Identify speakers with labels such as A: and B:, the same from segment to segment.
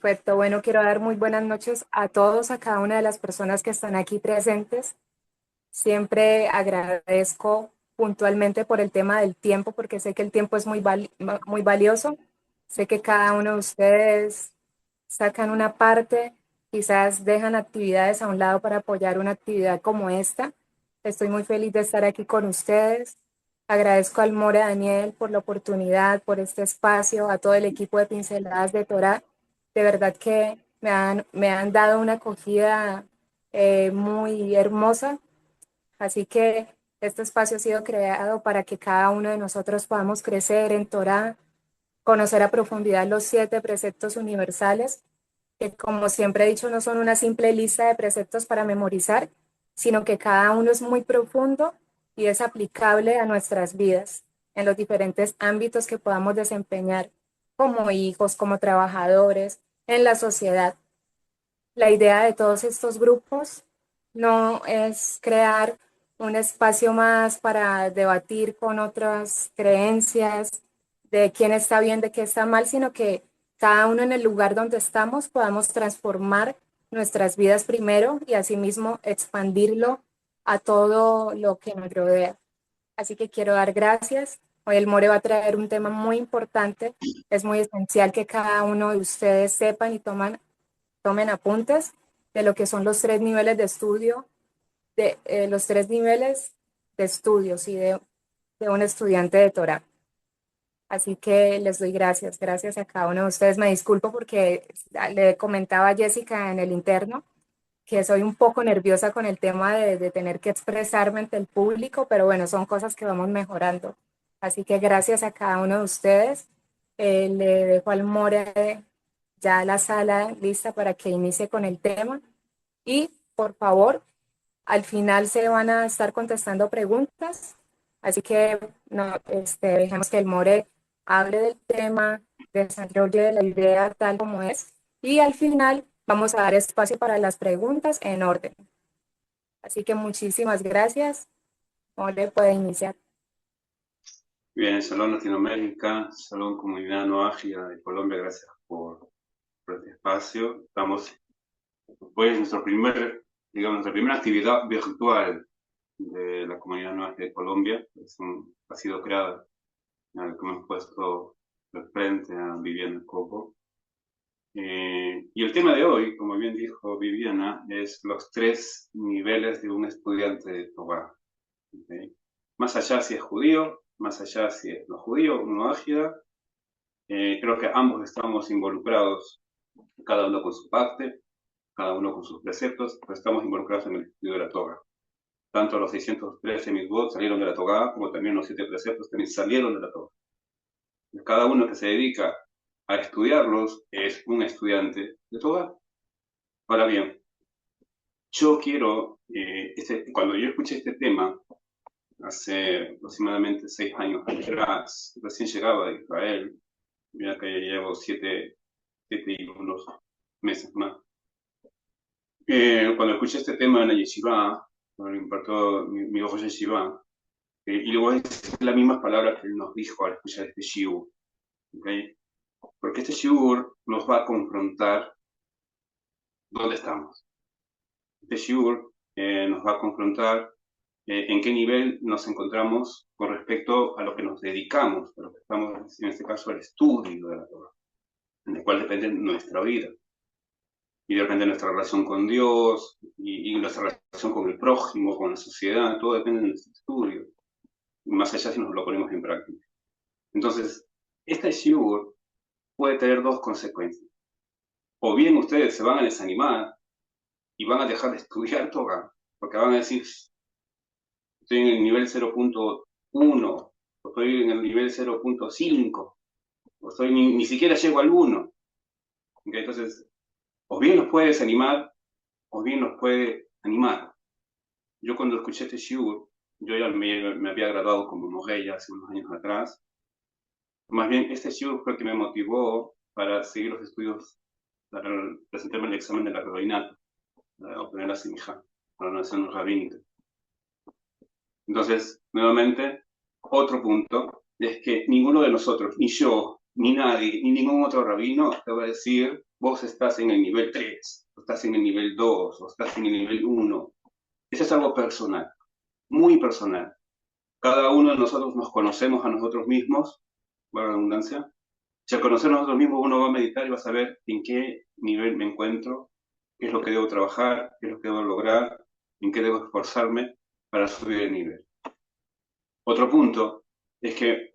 A: Perfecto. Bueno, quiero dar muy buenas noches a todos, a cada una de las personas que están aquí presentes. Siempre agradezco puntualmente por el tema del tiempo, porque sé que el tiempo es muy valioso. Sé que cada uno de ustedes sacan una parte, quizás dejan actividades a un lado para apoyar una actividad como esta. Estoy muy feliz de estar aquí con ustedes. Agradezco al More Daniel por la oportunidad, por este espacio, a todo el equipo de Pinceladas de Torá. De verdad que me han dado una acogida muy hermosa. Así que este espacio ha sido creado para que cada uno de nosotros podamos crecer en Torá, conocer a profundidad los 7 preceptos universales, que como siempre he dicho, no son una simple lista de preceptos para memorizar, sino que cada uno es muy profundo y es aplicable a nuestras vidas en los diferentes ámbitos que podamos desempeñar como hijos, como trabajadores, en la sociedad. La idea de todos estos grupos no es crear un espacio más para debatir con otras creencias de quién está bien, de qué está mal, sino que cada uno en el lugar donde estamos podamos transformar nuestras vidas primero y asimismo expandirlo a todo lo que nos rodea. Así que quiero dar gracias. Hoy el More va a traer un tema muy importante. Es muy esencial que cada uno de ustedes sepan y tomen apuntes de lo que son los 3 niveles de estudio, de los 3 niveles de estudios y de un estudiante de Torah. Así que les doy gracias a cada uno de ustedes. Me disculpo porque le comentaba a Jessica en el interno que soy un poco nerviosa con el tema de tener que expresarme ante el público, pero bueno, son cosas que vamos mejorando. Así que gracias a cada uno de ustedes. Le dejo al More ya la sala lista para que inicie con el tema y por favor, al final se van a estar contestando preguntas, así que no, dejemos que el More hable del tema, desarrolle la idea tal como es y al final vamos a dar espacio para las preguntas en orden. Así que muchísimas gracias. More puede iniciar.
B: Bien, Salón Latinoamérica, Salón Comunidad No Ágida de Colombia, gracias por este espacio. Estamos, pues, nuestra primera actividad virtual de la Comunidad No Ágida de Colombia. Ha sido creada, que hemos puesto de frente a Viviana Cobo. Y el tema de hoy, como bien dijo Viviana, es los 3 niveles de un estudiante de Torah. ¿Okay? Más allá si es judío, más allá si es no judío, no ágida, creo que ambos estamos involucrados, cada uno con su parte, cada uno con sus preceptos, pero estamos involucrados en el estudio de la Torah. Tanto los 613 mitzvot salieron de la Torah, como también los 7 preceptos también salieron de la Torah. Cada uno que se dedica a estudiarlos es un estudiante de Torah. Ahora bien, yo quiero, cuando yo escuché este tema, hace aproximadamente 6 años atrás, recién llegaba de Israel, mira que llevo 7 y unos meses más. Cuando escuché este tema en la yeshiva, cuando lo impartió mi Rosh Yeshiva, y luego es las mismas palabras que él nos dijo al escuchar este shiur, ¿okay? Porque este shiur nos va a confrontar dónde estamos. Este shiur nos va a confrontar en qué nivel nos encontramos con respecto a lo que nos dedicamos, a lo que estamos, en este caso, al estudio de la Torah, en el cual depende nuestra vida. Y depende de nuestra relación con Dios y nuestra relación con el prójimo, con la sociedad, todo depende de nuestro estudio, más allá si nos lo ponemos en práctica. Entonces, este shiur puede tener 2 consecuencias. O bien ustedes se van a desanimar y van a dejar de estudiar Torah, porque van a decir, estoy en el nivel 0.1, o estoy en el nivel 0.5, o estoy ni siquiera llego al 1. ¿Okay? Entonces, o bien nos puede desanimar, o bien nos puede animar. Yo cuando escuché este shiur, yo ya me había graduado como Mogueya hace unos años atrás. Más bien, este shiur fue el que me motivó para seguir los estudios, para presentarme el examen de la rabinato, para obtener la semija, para la nación rabínica. Entonces, nuevamente, otro punto es que ninguno de nosotros, ni yo, ni nadie, ni ningún otro rabino te va a decir, vos estás en el nivel 3, o estás en el nivel 2, o estás en el nivel 1. Eso es algo personal, muy personal. Cada uno de nosotros nos conocemos a nosotros mismos, para la redundancia. Si al conocer a nosotros mismos uno va a meditar y va a saber en qué nivel me encuentro, qué es lo que debo trabajar, qué es lo que debo lograr, en qué debo esforzarme para subir el nivel. Otro punto es que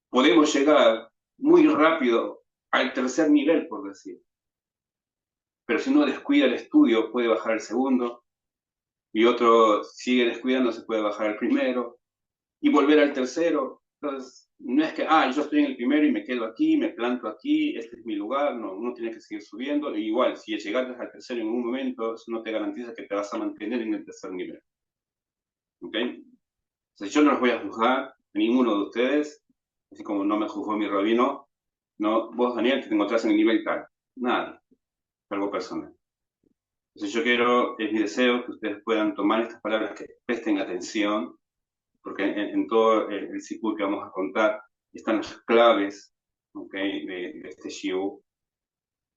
B: podemos llegar muy rápido al tercer nivel, por decir. Pero si uno descuida el estudio, puede bajar al segundo, y otro sigue descuidando, se puede bajar al primero, y volver al tercero. Entonces, no es que, yo estoy en el primero y me quedo aquí, me planto aquí, este es mi lugar. No, uno tiene que seguir subiendo. E igual, si llegaste al tercero en un momento, eso no te garantiza que te vas a mantener en el tercer nivel. ¿Ok? Entonces, yo no los voy a juzgar a ninguno de ustedes, así como no me juzgó mi rabino. No, vos, Daniel, que te encontrás en el nivel tal. Nada, es algo personal. Entonces, es mi deseo que ustedes puedan tomar estas palabras, que presten atención, porque en todo el Sipur que vamos a contar están las claves, ¿okay? de este shiur.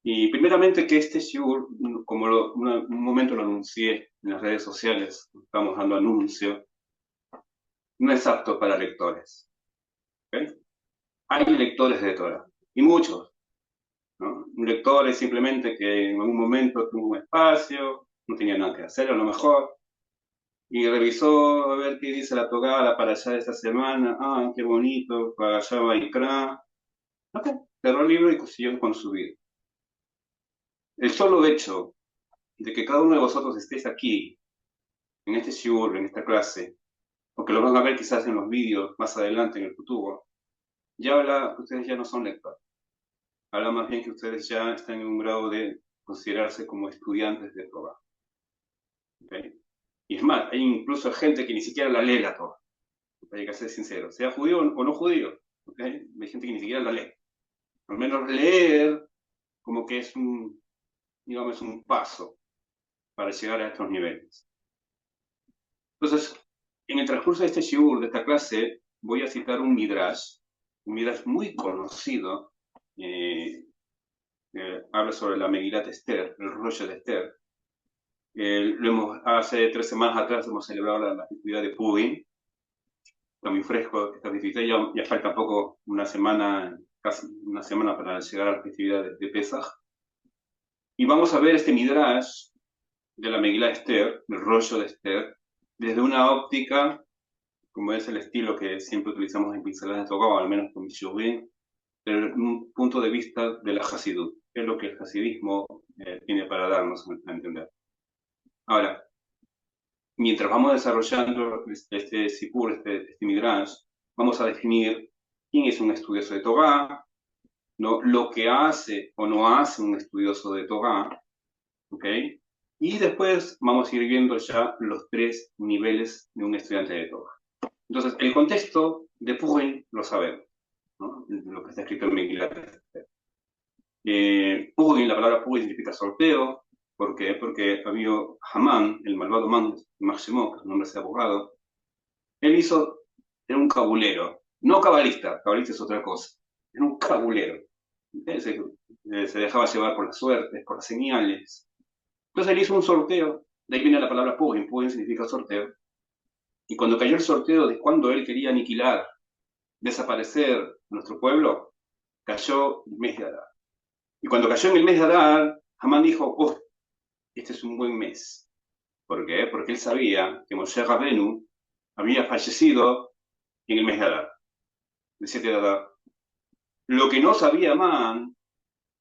B: Y primeramente que este shiur, como un momento lo anuncié en las redes sociales, estamos dando anuncio, no es apto para lectores. ¿Okay? Hay lectores de Torah, y muchos, ¿no? Un lector es simplemente que en algún momento tuvo un espacio, no tenía nada que hacer, a lo mejor, y revisó a ver qué dice la Torá para allá de esta semana. Qué bonito, para allá va Ikra. Ok, cerró el libro y siguió con su vida. El solo hecho de que cada uno de vosotros estéis aquí, en este shiur, en esta clase, o que lo van a ver quizás en los vídeos más adelante en el futuro, ya habla que ustedes ya no son lectores. Habla más bien que ustedes ya están en un grado de considerarse como estudiantes de Torah. ¿Okay? Y es más, hay incluso gente que ni siquiera la lee la Torah. Hay que ser sincero, sea judío o no judío. ¿Okay? Hay gente que ni siquiera la lee. Al menos leer como que es digamos, un paso para llegar a estos niveles. Entonces, en el transcurso de este shiur, de esta clase, voy a citar un midrash muy conocido, habla sobre la Megilat Esther, el rollo de Esther. Hace 3 semanas atrás hemos celebrado la festividad de Purim, está muy fresco esta festividad, ya falta poco, casi una semana para llegar a la festividad de Pesach. Y vamos a ver este midrash de la Megilat Esther, el rollo de Esther, desde una óptica, como es el estilo que siempre utilizamos en Pinceladas de Torah, o al menos con Mishurim, desde un punto de vista de la Hasidut, que es lo que el hasidismo tiene para darnos a entender. Ahora, mientras vamos desarrollando este Sipur, este Midrash, vamos a definir quién es un estudioso de Torah, ¿no? Lo que hace o no hace un estudioso de Torah, ¿ok? Y después vamos a ir viendo ya los 3 niveles de un estudiante de Torah. Entonces, el contexto de Purim lo sabemos, ¿no? Lo que está escrito en Megilat. Purim, la palabra Purim significa sorteo. ¿Por qué? Porque había Hamán, el malvado man, Máximo, que su nombre es abogado. Él era un cabulero, no cabalista es otra cosa, era un cabulero. Se dejaba llevar por las suertes, por las señales. Entonces él hizo un sorteo, de ahí viene la palabra Purim, Purim significa sorteo. Y cuando cayó el sorteo de cuando él quería aniquilar, desaparecer nuestro pueblo, cayó el mes de Adar. Y cuando cayó en el mes de Adar, Hamán dijo, este es un buen mes. ¿Por qué? Porque él sabía que Moshe Rabenu había fallecido en el mes de Adar, el 7 de Adar. Lo que no sabía Amán,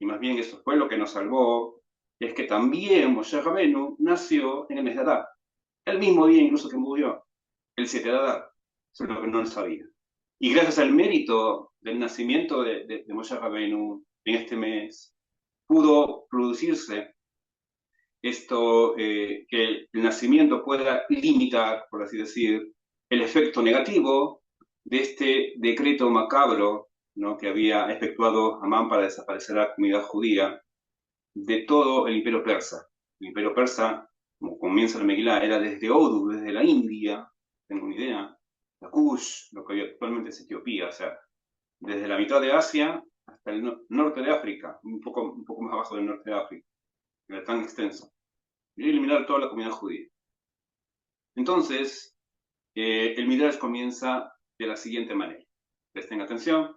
B: y más bien eso fue lo que nos salvó, es que también Moshe Rabenu nació en el mes de Adar, el mismo día incluso que murió, el 7 de Adar. Eso es lo que no sabía. Y gracias al mérito del nacimiento de Moshe Rabenu en este mes, pudo producirse esto, que el nacimiento pueda limitar, por así decir, el efecto negativo de este decreto macabro, ¿no?, que había efectuado Amán para desaparecer a la comunidad judía de todo el imperio persa. El imperio persa, como comienza la Megilá, era desde Odu, desde la India, tengo una idea, la Kush, lo que hoy actualmente es Etiopía, o sea, desde la mitad de Asia hasta el norte de África, un poco más abajo del norte de África, era tan extenso. Quería eliminar toda la comunidad judía. Entonces, el Midrash comienza de la siguiente manera. Presten atención.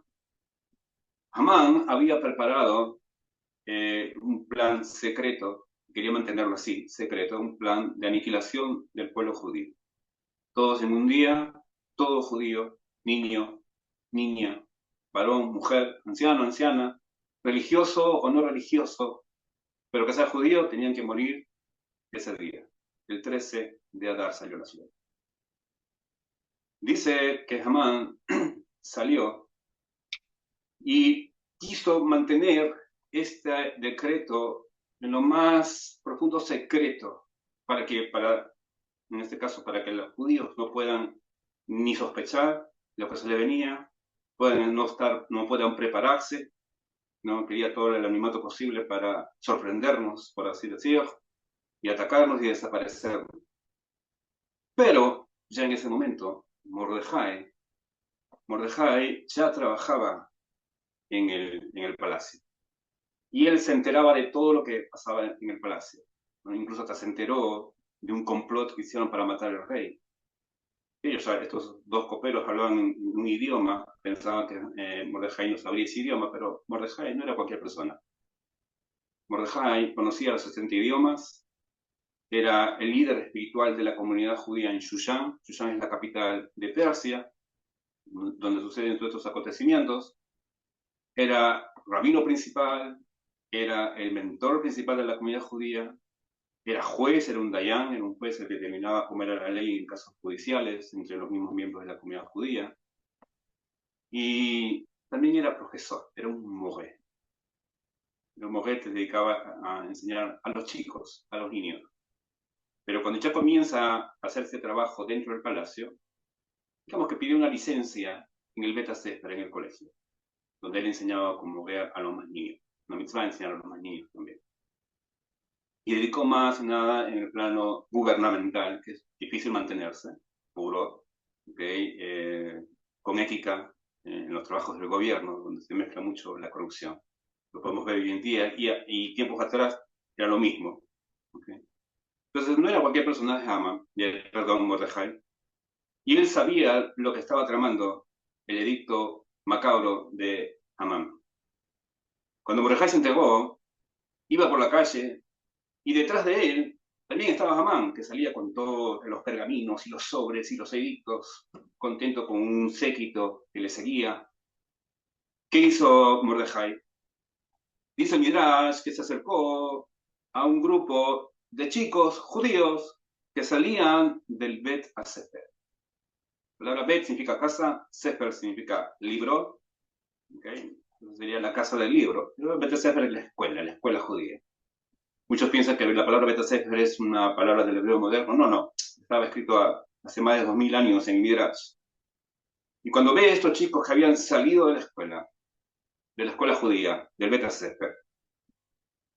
B: Hamán había preparado un plan secreto, quería mantenerlo así, secreto, un plan de aniquilación del pueblo judío. Todos en un día, todo judío, niño, niña, varón, mujer, anciano, anciana, religioso o no religioso, pero que sea judío, tenían que morir ese día. El 13 de Adar salió la ciudad. Dice que Hamán salió y quiso mantener este decreto en lo más profundo secreto, en este caso, para que los judíos no puedan ni sospechar lo que se le venía, no puedan prepararse, ¿no? Quería todo el anonimato posible para sorprendernos, por así decirlo, y atacarnos y desaparecernos. Pero ya en ese momento, Mordejai ya trabajaba en el palacio. Y él se enteraba de todo lo que pasaba en el palacio, ¿no? Incluso hasta se enteró de un complot que hicieron para matar al rey. Ellos, estos dos coperos, hablaban un idioma, pensaban que Mordejai no sabría ese idioma, pero Mordejai no era cualquier persona. Mordejai conocía los 60 idiomas, era el líder espiritual de la comunidad judía en Shushan. Shushan es la capital de Persia, donde suceden todos estos acontecimientos. Era rabino principal, era el mentor principal de la comunidad judía, era juez, era un dayan, era un juez el que determinaba cómo era la ley en casos judiciales entre los mismos miembros de la comunidad judía. Y también era profesor, era un moré. El moré se dedicaba a enseñar a los chicos, a los niños. Pero cuando ya comienza a hacerse trabajo dentro del palacio, digamos que pidió una licencia en el Beta Sefer, en el colegio, donde él enseñaba como ver a los más niños. Una mitzvah enseñar a los más niños también. Y dedicó más nada en el plano gubernamental, que es difícil mantenerse, puro, ¿okay? Con ética en los trabajos del gobierno, donde se mezcla mucho la corrupción. Lo podemos ver hoy en día, y tiempos atrás era lo mismo. ¿Okay? Entonces no era cualquier personaje Mordejai, y él sabía lo que estaba tramando el edicto macabro de Hamán. Cuando Mordejai se entregó, iba por la calle, y detrás de él también estaba Hamán, que salía con todos los pergaminos y los sobres y los edictos, contento con un séquito que le seguía. ¿Qué hizo Mordejai? Dice Midrash que se acercó a un grupo de chicos judíos que salían del Bet a Sefer. La palabra Bet significa casa, Sefer significa libro, ¿okay? Sería la casa del libro. Pero Bet a Sefer es la escuela judía. Muchos piensan que la palabra Beta Sefer es una palabra del hebreo moderno. No, no. Estaba escrito hace más de 2000 años en Midrash. Y cuando ve a estos chicos que habían salido de la escuela judía, del Beta Sefer,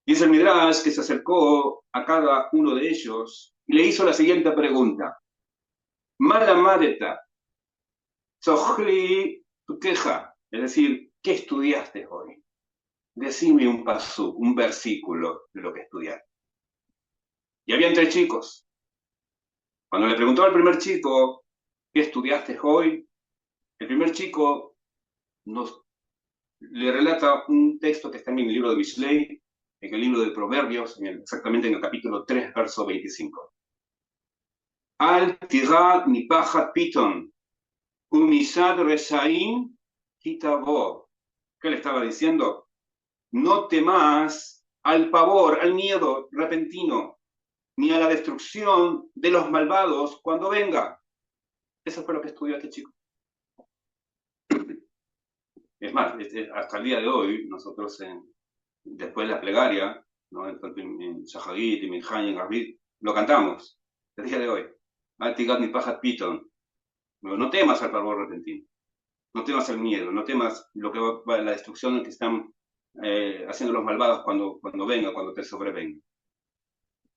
B: dice el Midrash que se acercó a cada uno de ellos y le hizo la siguiente pregunta. Malamadeta, sohri tu queja. Es decir, ¿qué estudiaste hoy? Decime un pasú, un versículo de lo que estudiaste. Y habían 3 chicos. Cuando le preguntó al primer chico, ¿qué estudiaste hoy? El primer chico le relata un texto que está en el libro de Mishlei, en el libro de Proverbios, exactamente en el capítulo 3, verso 25. Al tira nipachat piton, umishad reshaim kitabo. ¿Qué le estaba diciendo? No temas al pavor, al miedo repentino, ni a la destrucción de los malvados cuando venga. Eso fue lo que estudió este chico. Es más, hasta el día de hoy, nosotros después de la plegaria, ¿no? en Shahagit, en Minhan, en Arbit, lo cantamos, el día de hoy. Altigat ni pajat piton. No temas al pavor repentino, no temas el miedo, no temas la destrucción que están haciendo los malvados cuando venga, cuando te sobrevenga.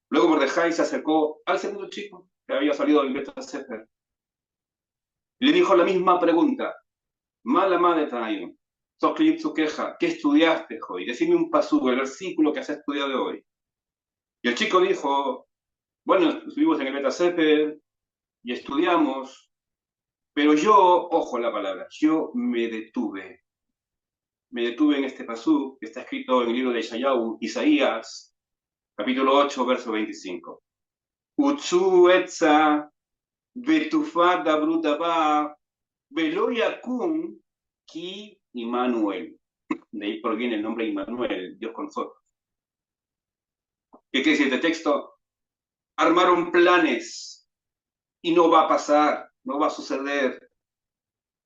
B: Luego Mordejai se acercó al segundo chico que había salido del Beta Sefer. Le dijo la misma pregunta. Mala madre traído. Soclip su queja, ¿qué estudiaste hoy? Decime un pasú, el versículo que has estudiado hoy. Y el chico dijo, bueno, estuvimos en el Beta Sefer y estudiamos, pero yo, ojo la palabra, yo me detuve en este pasú que está escrito en el libro de Isaías, capítulo 8, verso 25. Utsu etza betufa dabrudaba velo yakum ki Immanuel. De ahí proviene el nombre Immanuel, Dios con nosotros. ¿Qué quiere decir este texto? Armaron planes y no va a pasar, no va a suceder.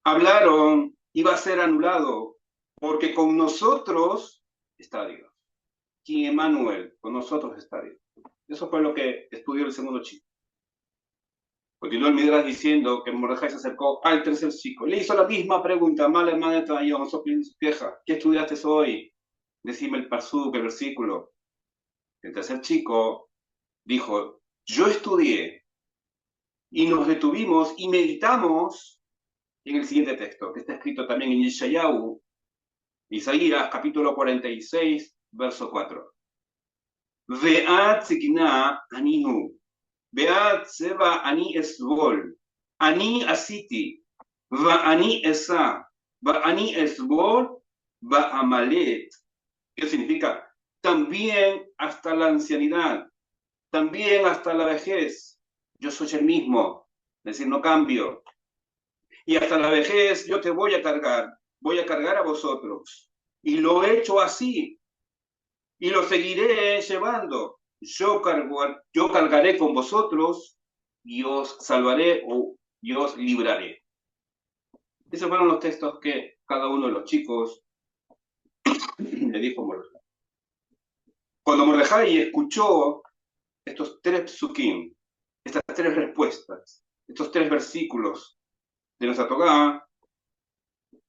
B: Hablaron y va a ser anulado, porque con nosotros está Dios. Y Emmanuel, con nosotros está Dios. Eso fue lo que estudió el segundo chico. Continuó el Midrash diciendo que Mordejai se acercó al tercer chico. Le hizo la misma pregunta, mala hermana de Tayón, queja. ¿Qué estudiaste hoy? Decime el pasuk, el versículo. El tercer chico dijo, yo estudié y nos detuvimos y meditamos en el siguiente texto, que está escrito también en Isaías, capítulo 46, verso 4. Ve'at zikna anihu, ve'at seba ani esbol, ani asiti, va'ani esa, va'ani esbol, va'amalet. ¿Qué significa? También hasta la ancianidad, también hasta la vejez, yo soy el mismo, es decir, no cambio. Y hasta la vejez yo te voy a cargar a vosotros. Y lo he hecho así, y lo seguiré llevando. Yo cargaré con vosotros, y os salvaré y os libraré. Esos fueron los textos que cada uno de los chicos le dijo a Mordejai. Cuando Mordejai escuchó estos tres psukim, estas tres respuestas, estos tres versículos de nuestra Torá,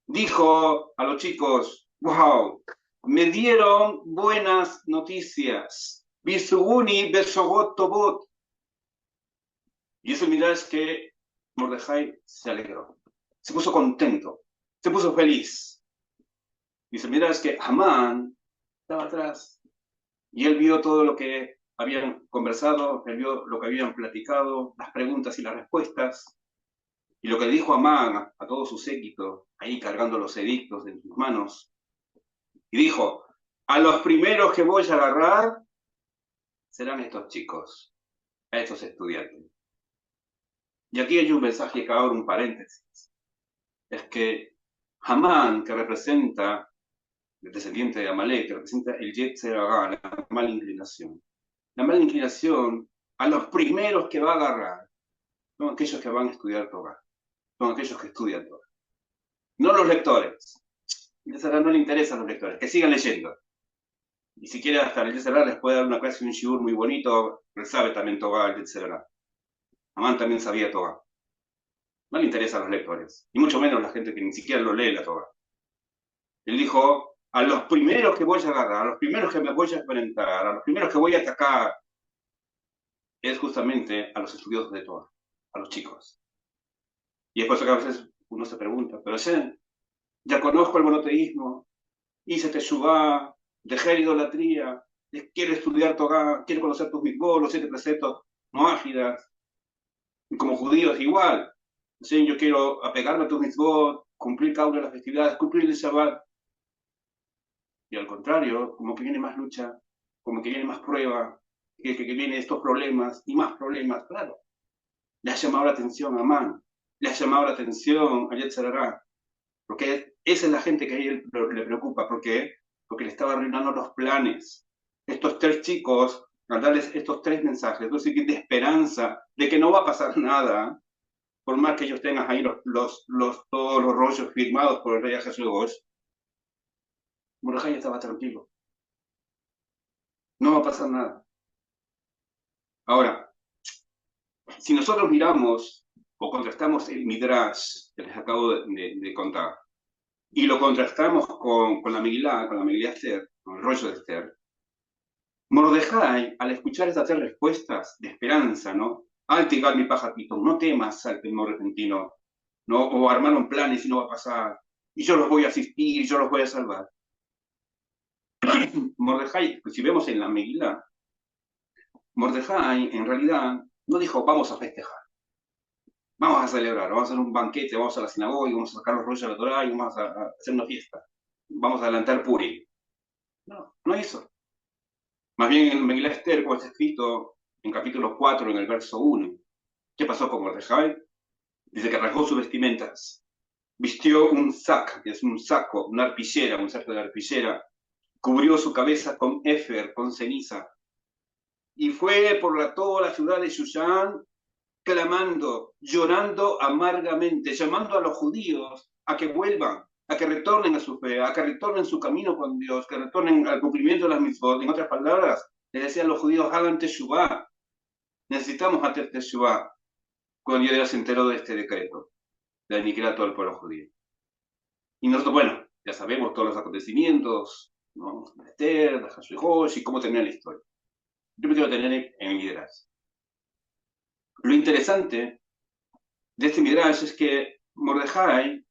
B: dijo a los chicos, wow, me dieron buenas noticias. Bisuguni besogot tobot. Y eso mira es que Mordejai se alegró, se puso contento, se puso feliz. Dice, mira es que Amán estaba atrás y él vio todo lo que habían conversado, él vio lo que habían platicado, las preguntas y las respuestas. Y lo que dijo Amán a todo su séquito, ahí cargando los edictos en sus manos, y dijo, a los primeros que voy a agarrar serán estos chicos, a estos estudiantes. Y aquí hay un mensaje que abre un paréntesis. Es que Hamán, que representa el descendiente de Amalek, que representa el Yetzer Hara, la mala inclinación. La mala inclinación, a los primeros que va a agarrar, son aquellos que van a estudiar Torah. Son aquellos que estudian Torah. No los lectores. A no le interesan los lectores, que sigan leyendo. Y si quiere hasta el Yetzer Hara les puede dar una clase, un shiur muy bonito, él sabe también Torah, el Yetzer Hara. Amán también sabía Torah. No le interesan los lectores, y mucho menos la gente que ni siquiera lo lee la Torah. Él dijo, a los primeros que voy a agarrar, a los primeros que me voy a enfrentar, a los primeros que voy a atacar, es justamente a los estudiosos de Torah, a los chicos. Y es por eso que a veces uno se pregunta, pero ya conozco el monoteísmo, hice teshuvá, dejé la idolatría, quiero estudiar Torah, quiero conocer tus mitzvot, los 7 preceptos noágidas, y como judíos igual. Yo quiero apegarme a tus mitzvot, cumplir cada una de las festividades, cumplir el Shabbat. Y al contrario, como que viene más lucha, como que viene más prueba, que vienen estos problemas y más problemas, claro. Le ha llamado la atención a Amán, le ha llamado la atención a Yetzer Hara, porque esa es la gente que a él le preocupa, porque le estaba arruinando los planes. Estos tres chicos, al darles estos tres mensajes, de esperanza, de que no va a pasar nada, por más que ellos tengan ahí todos los rollos firmados por el rey Jesús, Mordejai estaba tranquilo. No va a pasar nada. Ahora, si nosotros miramos o contrastamos el Midrash que les acabo de contar, y lo contrastamos con la Megilá, Esther, con el rollo de Esther, Mordejai, al escuchar estas tres respuestas de esperanza, ¿no? Altigar mi pajatito, no temas al temor repentino, ¿no? O armaron planes y no va a pasar. y yo los voy a asistir, yo los voy a salvar. Mordejai, pues si vemos en la Megilá, Mordejai en realidad no dijo vamos a festejar, vamos a celebrar, vamos a hacer un banquete, vamos a la sinagoga y vamos a sacar los rollos de la Torá y vamos a hacer una fiesta, vamos a adelantar Purim. No, no hizo. Más bien en Megilá Esther, como está escrito en capítulo 4, en el verso 1, ¿qué pasó con Mordejai? Dice que rasgó sus vestimentas, vistió un sac, que es un saco, una arpillera, un saco de arpillera, cubrió su cabeza con éfer, con ceniza, y fue por toda la ciudad de Shushan clamando, llorando amargamente, llamando a los judíos a que vuelvan, a que retornen a su fe, a que retornen su camino con Dios, que retornen al cumplimiento de las mitzvot. En otras palabras, les decían a los judíos, hagan teshuvah, necesitamos hacer teshuvah, cuando Dios se enteró de este decreto, de aniquilar a todo el pueblo judío. Y nosotros, bueno, ya sabemos todos los acontecimientos, ¿no? De Esther, de Hashverosh y cómo termina la historia. Yo me quiero tener en el Midrash. Lo interesante de este Midrash es que Mordejai,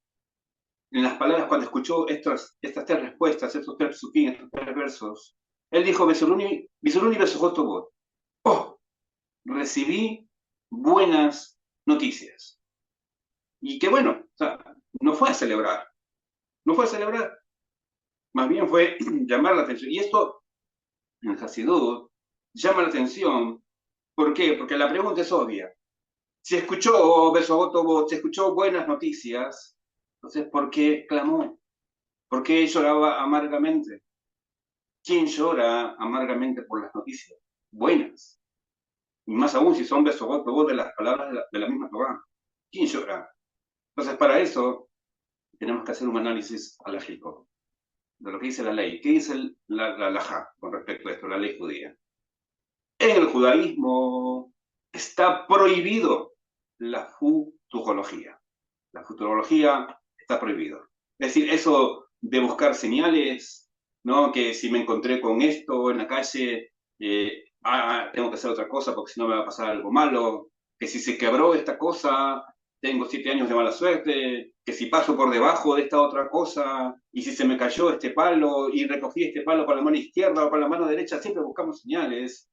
B: en las palabras, cuando escuchó estas tres respuestas, estos tres psukim, estos tres versos, él dijo, Besoruni Besojotovot. Oh, recibí buenas noticias. Y que bueno, o sea, no fue a celebrar, no fue a celebrar, más bien fue llamar la atención. Y esto, en el Hasidut, llama la atención. ¿Por qué? Porque la pregunta es obvia. Si escuchó Besogotovot, si escuchó buenas noticias, entonces, ¿por qué clamó? ¿Por qué lloraba amargamente? ¿Quién llora amargamente por las noticias buenas? Y más aún si son Besogotovot de las palabras de la misma Torah. ¿Quién llora? Entonces, para eso, tenemos que hacer un análisis alágico de lo que dice la ley. ¿Qué dice la halajá con respecto a esto, la ley judía? En el judaísmo está prohibido la futurología. La futurología está prohibido. Es decir, eso de buscar señales, ¿no? Que si me encontré con esto en la calle, tengo que hacer otra cosa porque si no me va a pasar algo malo. Que si se quebró esta cosa, tengo 7 años de mala suerte. Que si paso por debajo de esta otra cosa, y si se me cayó este palo y recogí este palo con la mano izquierda o con la mano derecha, siempre buscamos señales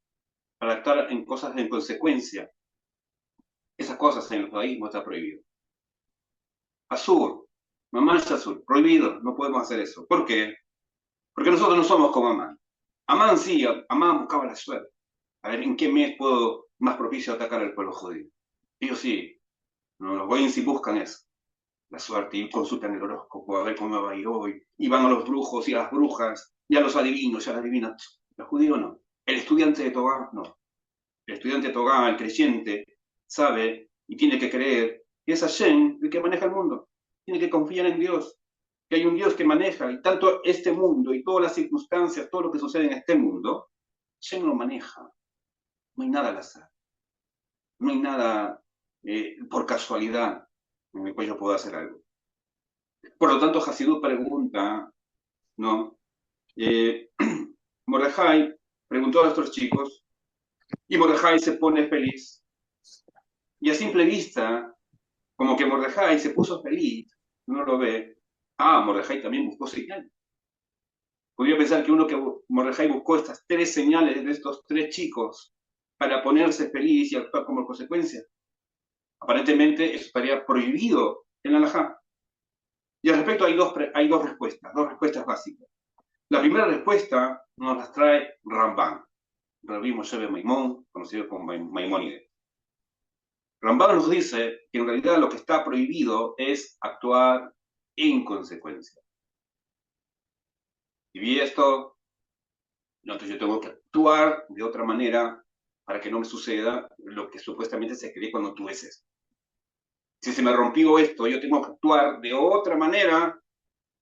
B: para actuar en cosas en consecuencia. Esas cosas en el judaísmo está prohibido. Azur, mamá es azul, prohibido, no podemos hacer eso. ¿Por qué? Porque nosotros no somos como Amán. Amán sí, Amán buscaba la suerte. A ver, ¿en qué mes puedo más propicio atacar al pueblo judío? Ellos sí, no, los goyim sí buscan eso, la suerte, y consultan el horóscopo, a ver cómo va a ir hoy, y van a los brujos y a las brujas, y a los adivinos y a las divinas. Los judíos no. El estudiante de Torah no. El estudiante de Torah, el creyente, sabe y tiene que creer que es Hashem el que maneja el mundo. Tiene que confiar en Dios, que hay un Dios que maneja, y tanto este mundo y todas las circunstancias, todo lo que sucede en este mundo, Hashem lo maneja. No hay nada al azar. No hay nada por casualidad en el cual yo puedo hacer algo. Por lo tanto, Hasidut pregunta, ¿no? Eh, Mordejai preguntó a estos chicos, y Mordejai se pone feliz. Y a simple vista, como que Mordejai se puso feliz, uno lo ve, Mordejai también buscó señales. Podría pensar que Mordejai buscó estas 3 señales de estos 3 chicos para ponerse feliz y actuar como consecuencia. Aparentemente eso estaría prohibido en la halajá. Y al respecto hay dos respuestas básicas. La primera respuesta nos las trae Rambán, Rabbi Moshe ben Maimón, conocido como Maimónides. Rambán nos dice que en realidad lo que está prohibido es actuar en consecuencia. Y vi esto, entonces yo tengo que actuar de otra manera para que no me suceda lo que supuestamente se cree cuando tú ves esto. Si se me rompió esto, yo tengo que actuar de otra manera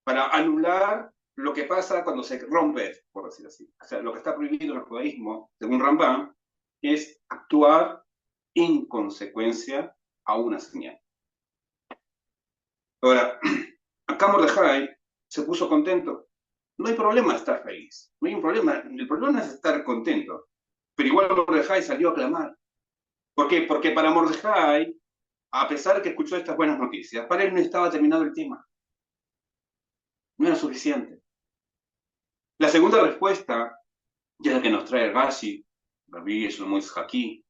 B: para anular lo que pasa cuando se rompe, por decir así. O sea, lo que está prohibido en el judaísmo, según Rambán, es actuar en consecuencia a una señal. Ahora, acá Mordejai se puso contento. No hay problema estar feliz, no hay un problema. El problema es estar contento. Pero igual Mordejai salió a clamar. ¿Por qué? Porque para Mordejai, a pesar de que escuchó estas buenas noticias, para él no estaba terminado el tema. no era suficiente. La segunda respuesta, que es la que nos trae Rashi, Rabbi Shlomo Haki,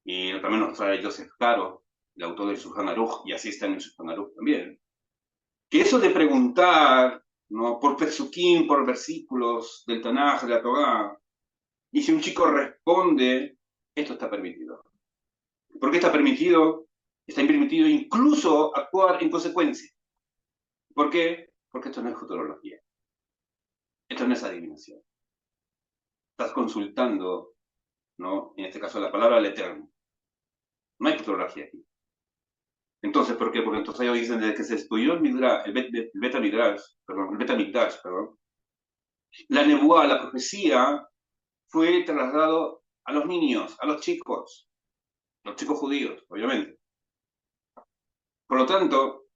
B: y también nos trae Joseph Caro, el autor del Shulchan Aruch, y así está en el Shulchan Aruch también, que eso de preguntar, ¿no?, por pesukim, por versículos del Tanaj, de la Torah, y si un chico responde, esto está permitido. ¿Por qué está permitido? Está permitido incluso actuar en consecuencia. ¿Por qué? Porque esto no es futurología. Esto no es adivinación. Estás consultando, ¿no?, en este caso la palabra del Eterno. No hay futurología aquí. Entonces, ¿por qué? Porque entonces ellos dicen desde que se estudió el Beta Midrash, perdón, el Beta Mikdash, perdón, la nebuá, la profecía, fue trasladado a los niños, a los chicos judíos, obviamente. Por lo tanto,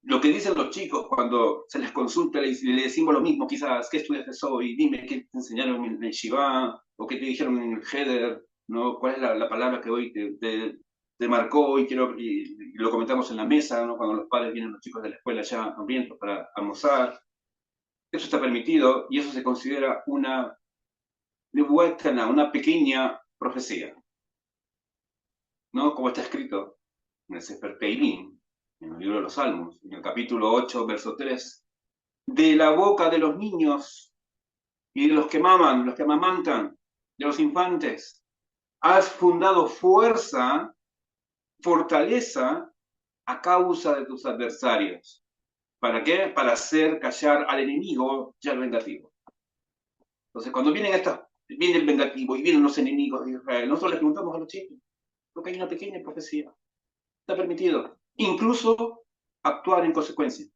B: lo que dicen los chicos cuando se les consulta y le decimos lo mismo, quizás, ¿qué estudiaste hoy? Dime, ¿qué te enseñaron en el Shiva? ¿O qué te dijeron en el Heder? ¿No? ¿Cuál es la palabra que hoy te marcó y lo comentamos en la mesa, ¿no?, cuando los padres vienen los chicos de la escuela ya hambrientos para almorzar? Eso está permitido y eso se considera una pequeña profecía, ¿no? Como está escrito en el Sefer Teilim, en el libro de los Salmos, en el capítulo 8, verso 3, de la boca de los niños y de los que maman, los que amamantan, de los infantes, has fundado fuerza, fortaleza a causa de tus adversarios. ¿Para qué? Para hacer callar al enemigo y al vengativo. Entonces, cuando viene el vengativo y vienen los enemigos de Israel, nosotros les preguntamos a los chicos, porque hay una pequeña profecía. Está permitido. Incluso actuar en consecuencia.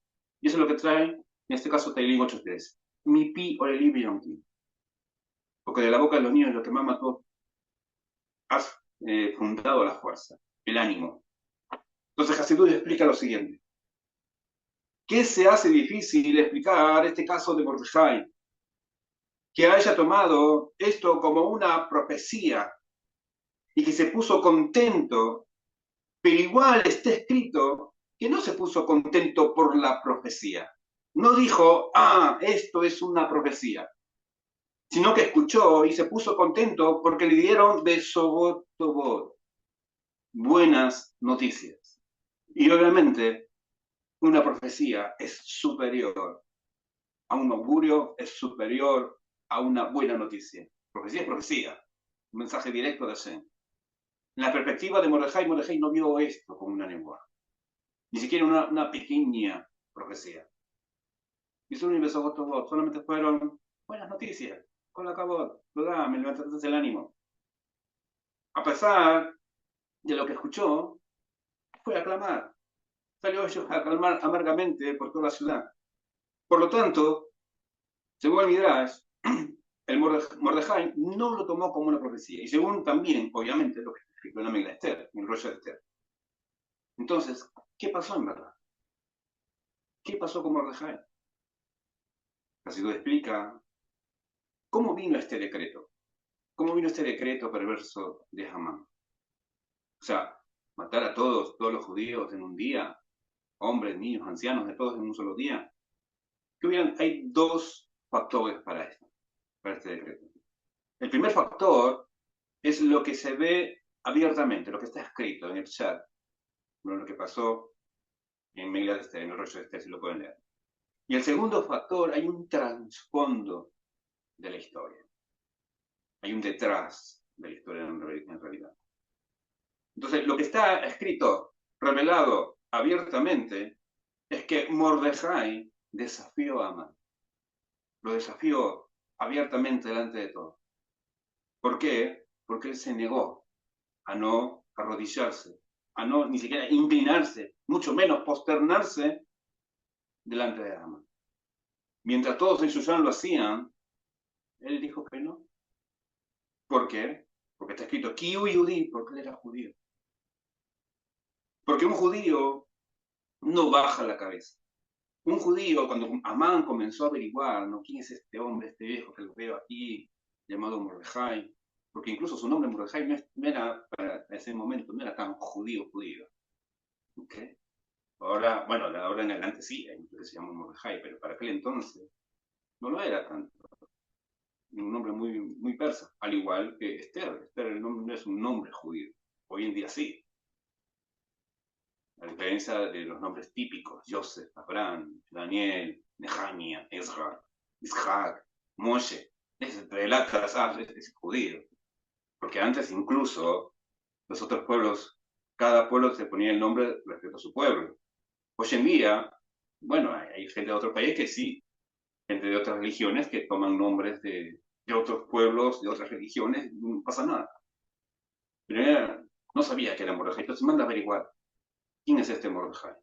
B: Y eso es lo que trae, en este caso, Teilim 8.3. Mi pi orelib yonki. Porque de la boca de los niños, lo que más mató, has fundado la fuerza, el ánimo. Entonces Hasidut explica lo siguiente. ¿Qué se hace difícil explicar este caso de Mordejai? Que haya tomado esto como una profecía y que se puso contento, pero igual está escrito que no se puso contento por la profecía. No dijo, esto es una profecía, sino que escuchó y se puso contento porque le dieron de Sobot Tobot, buenas noticias. Y obviamente una profecía es superior a un augurio, es superior a una buena noticia. Profecía es profecía, un mensaje directo de Hashem. En la perspectiva de Mordejai, Mordejai no vio esto como una lengua, ni siquiera una pequeña profecía. Y solamente fueron buenas noticias. Con la acabó, me levantaste el ánimo. A pesar de lo que escuchó, fue a clamar. Salió ellos a clamar amargamente por toda la ciudad. Por lo tanto, según el Midrash, el Mordejai no lo tomó como una profecía. Y según también, obviamente, lo que escribió en la Megilá Esther, en el rollo de Esther. Entonces, ¿qué pasó en verdad? ¿Qué pasó con Mordejai? Así lo explica cómo vino este decreto. ¿Cómo vino este decreto perverso de Hamán? O sea, matar a todos los judíos en un día, hombres, niños, ancianos, de todos en un solo día. Hay dos factores para este decreto. El primer factor es lo que se ve abiertamente, lo que está escrito en el chat, lo que pasó en Megilá de Esther, en el rollo de Esther, si lo pueden leer. Y el segundo factor, hay un trasfondo de la historia. Hay un detrás de la historia en realidad. Entonces, lo que está escrito, revelado abiertamente, es que Mordejai desafió a Amán. Lo desafió abiertamente delante de todos. ¿Por qué? Porque él se negó a no arrodillarse, a no ni siquiera inclinarse, mucho menos posternarse delante de Amán. Mientras todos en Shushan lo hacían, él dijo que no. ¿Por qué? Porque está escrito Kiyu Yudí, porque él era judío. Porque un judío no baja la cabeza. Un judío, cuando Amán comenzó a averiguar, ¿no?, quién es este hombre, este viejo que lo veo aquí, llamado Mordejai, porque incluso su nombre Mordejai no era, para ese momento, no era tan judío. ¿Okay? Ahora, bueno, de ahora en adelante sí, hay muchos que se llaman Mordejai, pero para aquel entonces no lo era tanto. Un nombre muy, muy persa, al igual que Esther. Esther el nombre no es un nombre judío. Hoy en día sí. A diferencia de los nombres típicos, Joseph, Abraham, Daniel, Nehemia, Ezra, Isaac, Moshe, es es judío. Porque antes incluso los otros pueblos, cada pueblo se ponía el nombre respecto a su pueblo. Hoy en día, bueno, hay gente de otro país que sí, gente de otras religiones que toman nombres de otros pueblos, de otras religiones, no pasa nada. Pero ella no sabía que era Mordejai, entonces manda a averiguar quién es este Mordejai.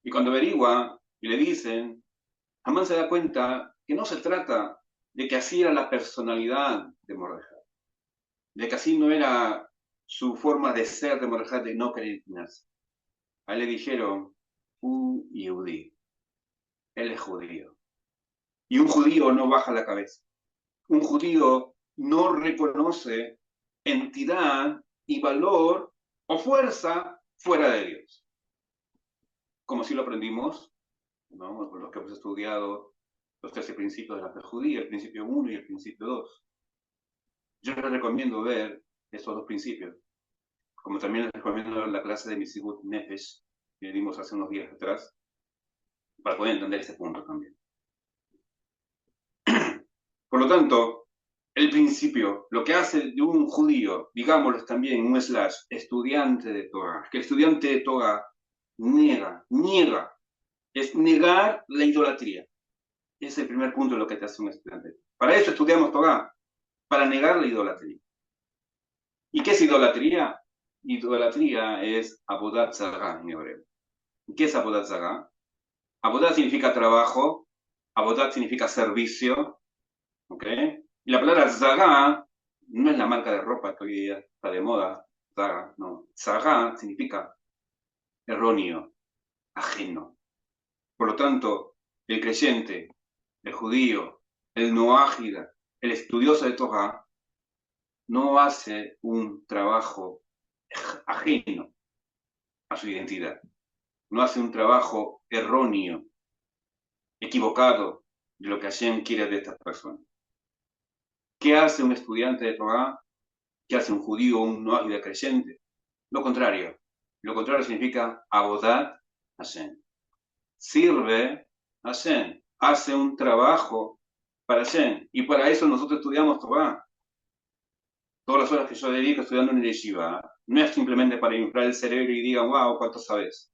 B: Y cuando averigua y le dicen, Amán se da cuenta que no se trata de que así era la personalidad de Mordejai, de que así no era su forma de ser de Mordejai, de no querer inclinarse. A él le dijeron, Yehudi, él es judío. Y un judío no baja la cabeza. Un judío no reconoce entidad y valor o fuerza fuera de Dios. Como si lo aprendimos, ¿no? Los que hemos estudiado los 13 principios de la fe judía, el principio 1 y el principio 2. Yo les recomiendo ver estos dos principios, como también les recomiendo la clase de Misigut Nefesh que dimos hace unos días atrás, para poder entender este punto también. Por lo tanto, el principio, lo que hace de un judío, digámoslo también, un slash, estudiante de Torah, que el estudiante de Torah niega, es negar la idolatría. Ese es el primer punto de lo que te hace un estudiante. Para eso estudiamos Torah, para negar la idolatría. ¿Y qué es idolatría? Idolatría es Avodat Zarah en hebreo. ¿Qué es Avodat Zarah? Avodat significa trabajo, Avodat significa servicio, ¿ok? Y la palabra Zarah no es la marca de ropa que hoy día está de moda, Zarah, no. Zarah significa erróneo, ajeno. Por lo tanto, el creyente, el judío, el noágida, el estudioso de Torah, no hace un trabajo ajeno a su identidad. No hace un trabajo erróneo, equivocado de lo que Hashem quiere de estas personas. ¿Qué hace un estudiante de Torah? ¿Qué hace un judío o un noágida creyente? Lo contrario. Lo contrario significa abodat Hashem. Sirve a Hashem. Hace un trabajo para Hashem. Y para eso nosotros estudiamos Torah. Todas las horas que yo dedico estudiando en el yeshiva, no es simplemente para inflar el cerebro y digan, wow, ¿cuánto sabes?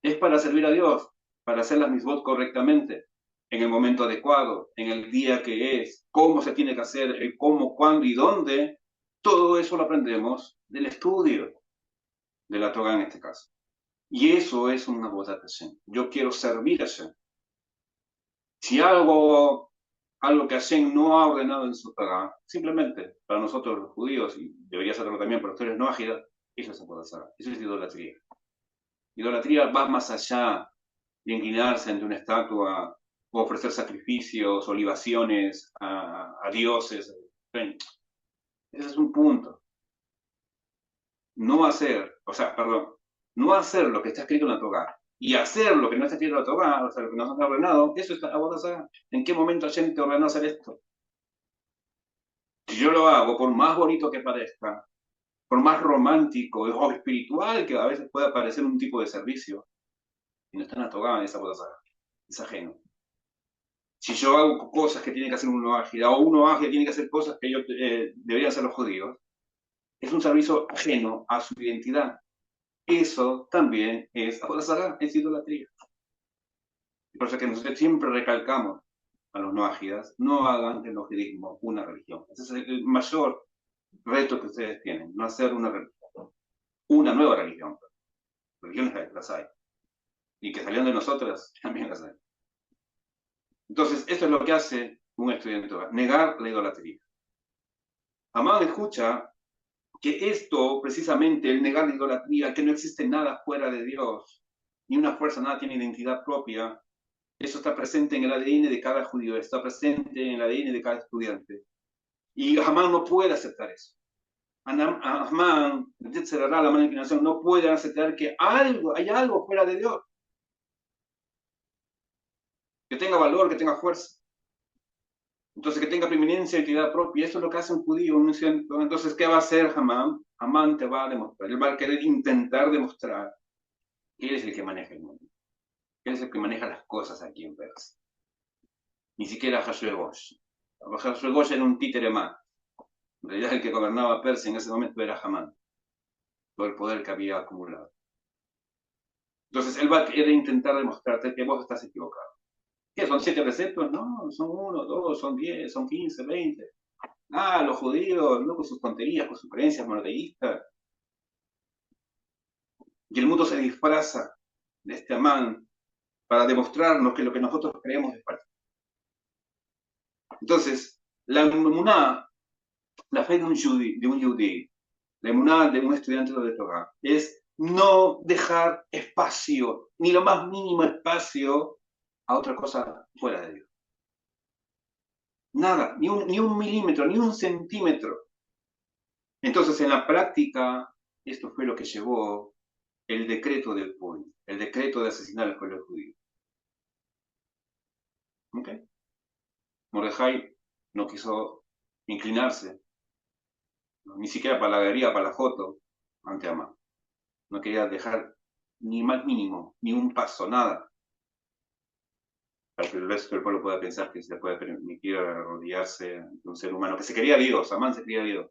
B: Es para servir a Dios, para hacer las misbot correctamente, en el momento adecuado, en el día que es, cómo se tiene que hacer, el cómo, cuándo y dónde. Todo eso lo aprendemos del estudio de la Torah en este caso. Y eso es una bodat Hashem. Yo quiero servir a Hashem. Si algo que Hashem no ha ordenado en su Torah, simplemente para nosotros los judíos, y debería serlo también para ustedes no ágidas, eso es apodatzara, eso es idolatría. Idolatría va más allá de inclinarse ante una estatua o ofrecer sacrificios o libaciones a dioses. Ese es un punto. No hacer, o sea, perdón, no hacer lo que está escrito en la Torah y hacer lo que no está escrito en la Torah, o sea, lo que no está ordenado, eso está abordaza. ¿En qué momento alguien te ordenó hacer esto? Si yo lo hago, por más bonito que parezca, por más romántico o espiritual que a veces pueda parecer un tipo de servicio, y no está en la Torah, es abordaza, es ajeno. Si yo hago cosas que tiene que hacer un noágida o un noágida tiene que hacer cosas que deberían hacer los judíos, es un servicio ajeno a su identidad. Eso también es abrazar, es idolatría. Por eso que nosotros siempre recalcamos a los noágidas, no hagan del noahidismo una religión. Ese es el mayor reto que ustedes tienen, no hacer una religión, una nueva religión. Religiones las hay. Y que salieron de nosotras, también las hay. Entonces, esto es lo que hace un estudiante, negar la idolatría. Amán escucha que esto, precisamente, el negar la idolatría, que no existe nada fuera de Dios, ni una fuerza, nada tiene identidad propia, eso está presente en el ADN de cada judío, está presente en el ADN de cada estudiante. Y Amán no puede aceptar eso. Amán, el Yetzer Hará, la mala inclinación, no pueden aceptar que hay algo fuera de Dios, que tenga valor, que tenga fuerza. Entonces, que tenga preeminencia, identidad propia. Eso es lo que hace un judío. Entonces, ¿qué va a hacer Amán? Amán te va a demostrar. Él va a querer intentar demostrar que él es el que maneja el mundo. Él es el que maneja las cosas aquí en Persia. Ni siquiera Hashverosh. Hashverosh era un títere más. En realidad, el que gobernaba Persia en ese momento era Amán. Todo el poder que había acumulado. Entonces, él va a querer intentar demostrarte que vos estás equivocado. ¿Qué? ¿Son 7 preceptos? No, son 1, 2, son 10, son 15, 20. Ah, los judíos, no con sus tonterías, con sus creencias monoteístas. Y el mundo se disfraza de este Amán para demostrarnos que lo que nosotros creemos es falso. Entonces, la emuná, la fe de un yudí, la emuná de un estudiante de Torah, es no dejar espacio, ni lo más mínimo espacio, a otra cosa fuera de Dios. Nada, ni un milímetro, ni un centímetro. Entonces, en la práctica, esto fue lo que llevó el decreto del pueblo, el decreto de asesinar al pueblo judío. ¿Okay? Mordejai no quiso inclinarse, ni siquiera para la galería, para la foto, ante Amán. No quería dejar ni más mínimo, ni un paso, nada, para que el resto del pueblo pueda pensar que se puede permitir arrodillarse de un ser humano, que se quería Dios, Amán se quería Dios.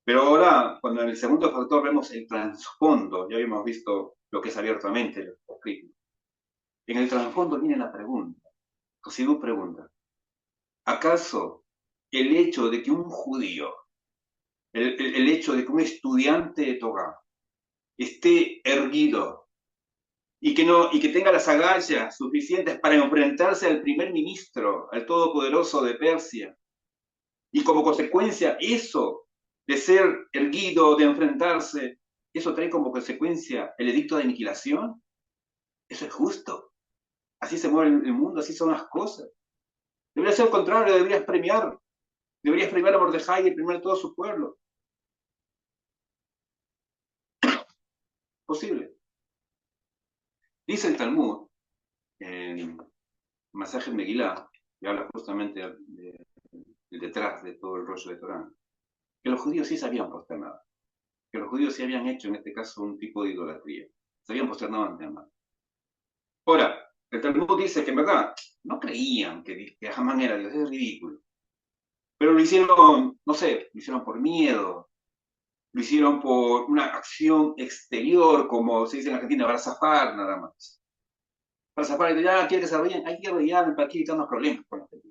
B: Pero ahora, cuando en el segundo factor vemos el trasfondo, ya habíamos visto lo que es abiertamente el escrito. En el trasfondo viene la pregunta. Cosidú pregunta, ¿acaso el hecho de que un judío, el hecho de que un estudiante de Torah esté erguido y que tenga las agallas suficientes para enfrentarse al primer ministro, al todopoderoso de Persia, y como consecuencia eso de ser erguido, de enfrentarse, eso trae como consecuencia el edicto de aniquilación? Eso es justo. Así se mueve el mundo, así son las cosas. Debería ser al contrario, deberías premiar a Mordejai y premiar a todo su pueblo. Posible. Dice el Talmud, en Masaje Megilá, que habla justamente detrás de todo el rollo de Torán, que los judíos sí se habían posternado, que los judíos sí habían hecho en este caso un tipo de idolatría, se habían posternado ante Amán. Ahora, el Talmud dice que en verdad no creían que Amán era Dios, es ridículo, pero lo hicieron, no sé, lo hicieron por miedo, lo hicieron por una acción exterior, como se dice en Argentina, para zafar nada más. Para zafar, ya quiere que se arrodillen, hay que arrodillarme para que evitarnos problemas con la gente.